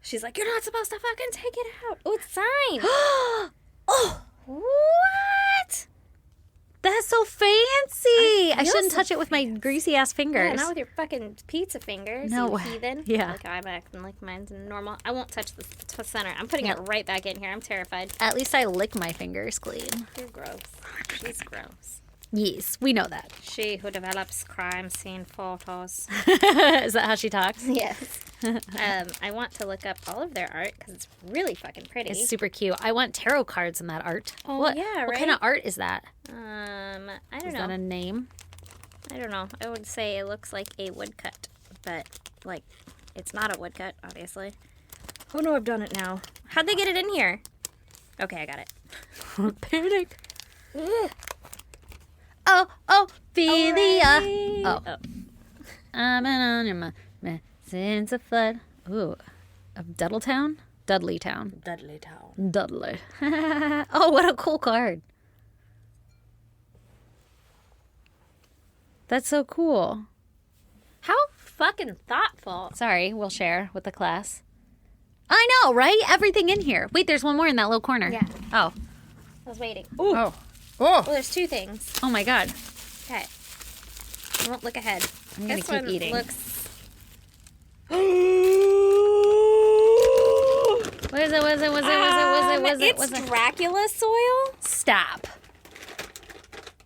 She's like, you're not supposed to fucking take it out. Oh, it's signed. Oh, What? that's so fancy. I feel shouldn't so touch it with my greasy ass fingers. Yeah, not with your fucking pizza fingers. No you way. heathen. Yeah. Like I'm acting like mine's normal. I won't touch the center. I'm putting it right back in here. I'm terrified. At least I lick my fingers clean. You're gross. She's gross. Yes, we know that. She who develops crime scene photos. Is that how she talks? Yes. I want to look up all of their art because it's really fucking pretty. It's super cute. I want tarot cards in that art. Oh, what, yeah, What kind right? of art is that? I don't Is know. that a name? I don't know. I would say it looks like a woodcut, but like it's not a woodcut, obviously. Oh no, I've done it now. How'd they get it in here? Okay, I got it. Panic. Ugh. Oh, Philia. Alright. Oh. I'm on your mind since a flood. Ooh, of Duddletown? Dudleytown. Dudley Town. Dudley. Oh, what a cool card. That's so cool. How fucking thoughtful. Sorry, we'll share with the class. I know, right? Everything in here. Wait, there's one more in that little corner. Yeah. Oh. I was waiting. Oh. Well, there's two things. Oh my god. Okay. I won't look ahead. I'm gonna This keep one eating. looks. What is it? It's Dracula soil. Stop.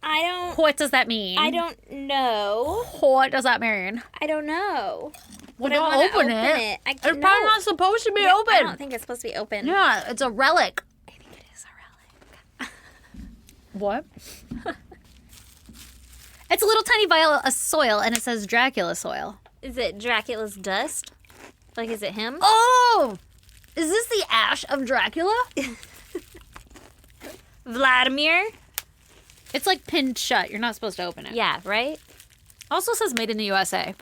I don't. What does that mean? I don't know. What does that mean? I don't know. Well, But I don't wanna open open it. I It's probably no. not supposed to be Yeah, open. I don't think it's supposed to be open. Yeah, it's a relic. I think it is a relic. What? It's a little tiny vial of soil, and it says Dracula soil. Is it Dracula's dust? Like, is it him? Oh! Is this the ash of Dracula? Vladimir? It's like pinned shut. You're not supposed to open it. Yeah, right? Also says made in the USA.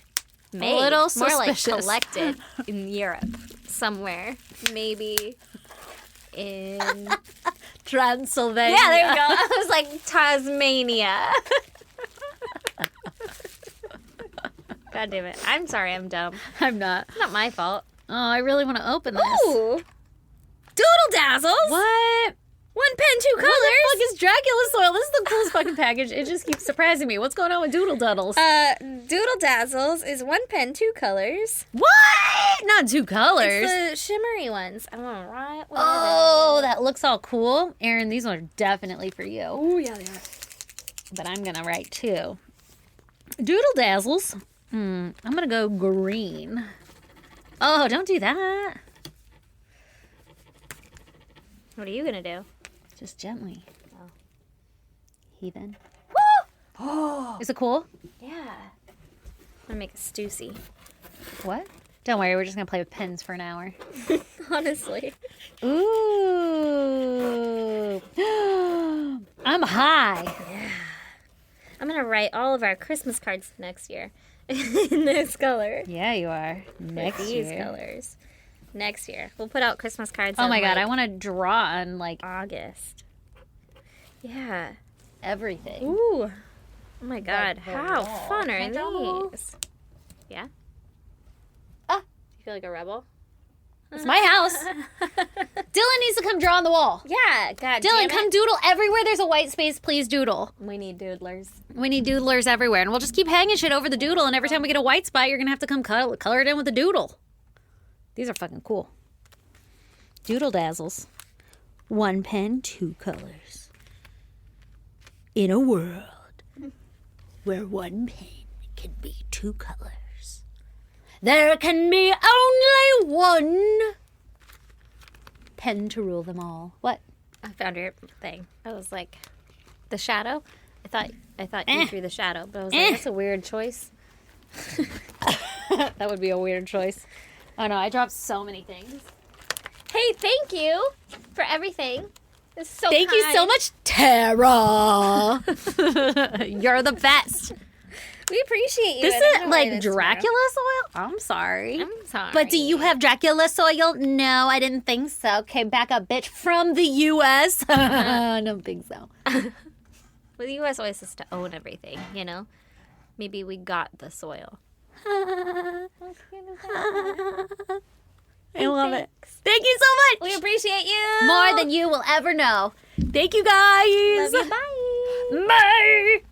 Made. A little More like suspicious. collected in Europe somewhere. Maybe in... Transylvania. Yeah, there you go. I was like, Tasmania. God damn it. I'm sorry I'm dumb. I'm not. Not my fault. Oh, I really want to open this. Ooh. Doodle Dazzles. What? One pen, two What the colors. fuck is Dracula soil? This is the coolest fucking package. It just keeps surprising me. What's going on with Doodle Duddles? Doodle Dazzles is one pen, two colors. What? Not two colors. It's the shimmery ones. I want to write. Oh, that looks all cool. Aaron, these are definitely for you. Oh, yeah, they are. But I'm going to write two. Doodle Dazzles. I'm going to go green. Oh, don't do that. What are you going to do? Just gently. Oh. Heathen. Woo! Oh. Is it cool? Yeah. I'm going to make a Stussy. What? Don't worry, we're just going to play with pens for an hour. Honestly. Ooh. I'm high. Yeah. I'm going to write all of our Christmas cards next year in this color. Yeah, you are. With Next these year. colors. Next year. We'll put out Christmas cards Oh in, my god, like, I want to draw on like August. Yeah. everything. Ooh. Oh my god. Like the How wall. fun are Can I draw? these? Yeah? Ah. Do you feel like a rebel? It's my house. Dylan needs to come draw on the wall. Yeah. God Dylan, damn come it. doodle everywhere there's a white space, please doodle. We need doodlers. We need doodlers everywhere, and we'll just keep hanging shit over the doodle, and every time we get a white spot, you're gonna have to come color it in with a doodle. These are fucking cool. Doodle Dazzles. One pen, two colors. In a world where one pen can be two colors, there can be only one pen to rule them all. What? I found your thing. I was like, the shadow. I thought you threw the shadow, but I was like, that's a weird choice. That would be a weird choice. Oh no, I dropped so many things. Hey, thank you for everything. This is so Thank you so much, Tara. You're the best. We appreciate you. This I don't is know why like it is Dracula soil? I'm sorry. tomorrow. I'm sorry. But do you have Dracula soil? No, I didn't think so. Okay, back up, bitch. From the U.S. I don't think so. Well, the U.S. always has to own everything, you know? Maybe we got the soil. I love it. Thank you so much. We appreciate you. More than you will ever know. Thank you, guys. Love you. Bye. Bye.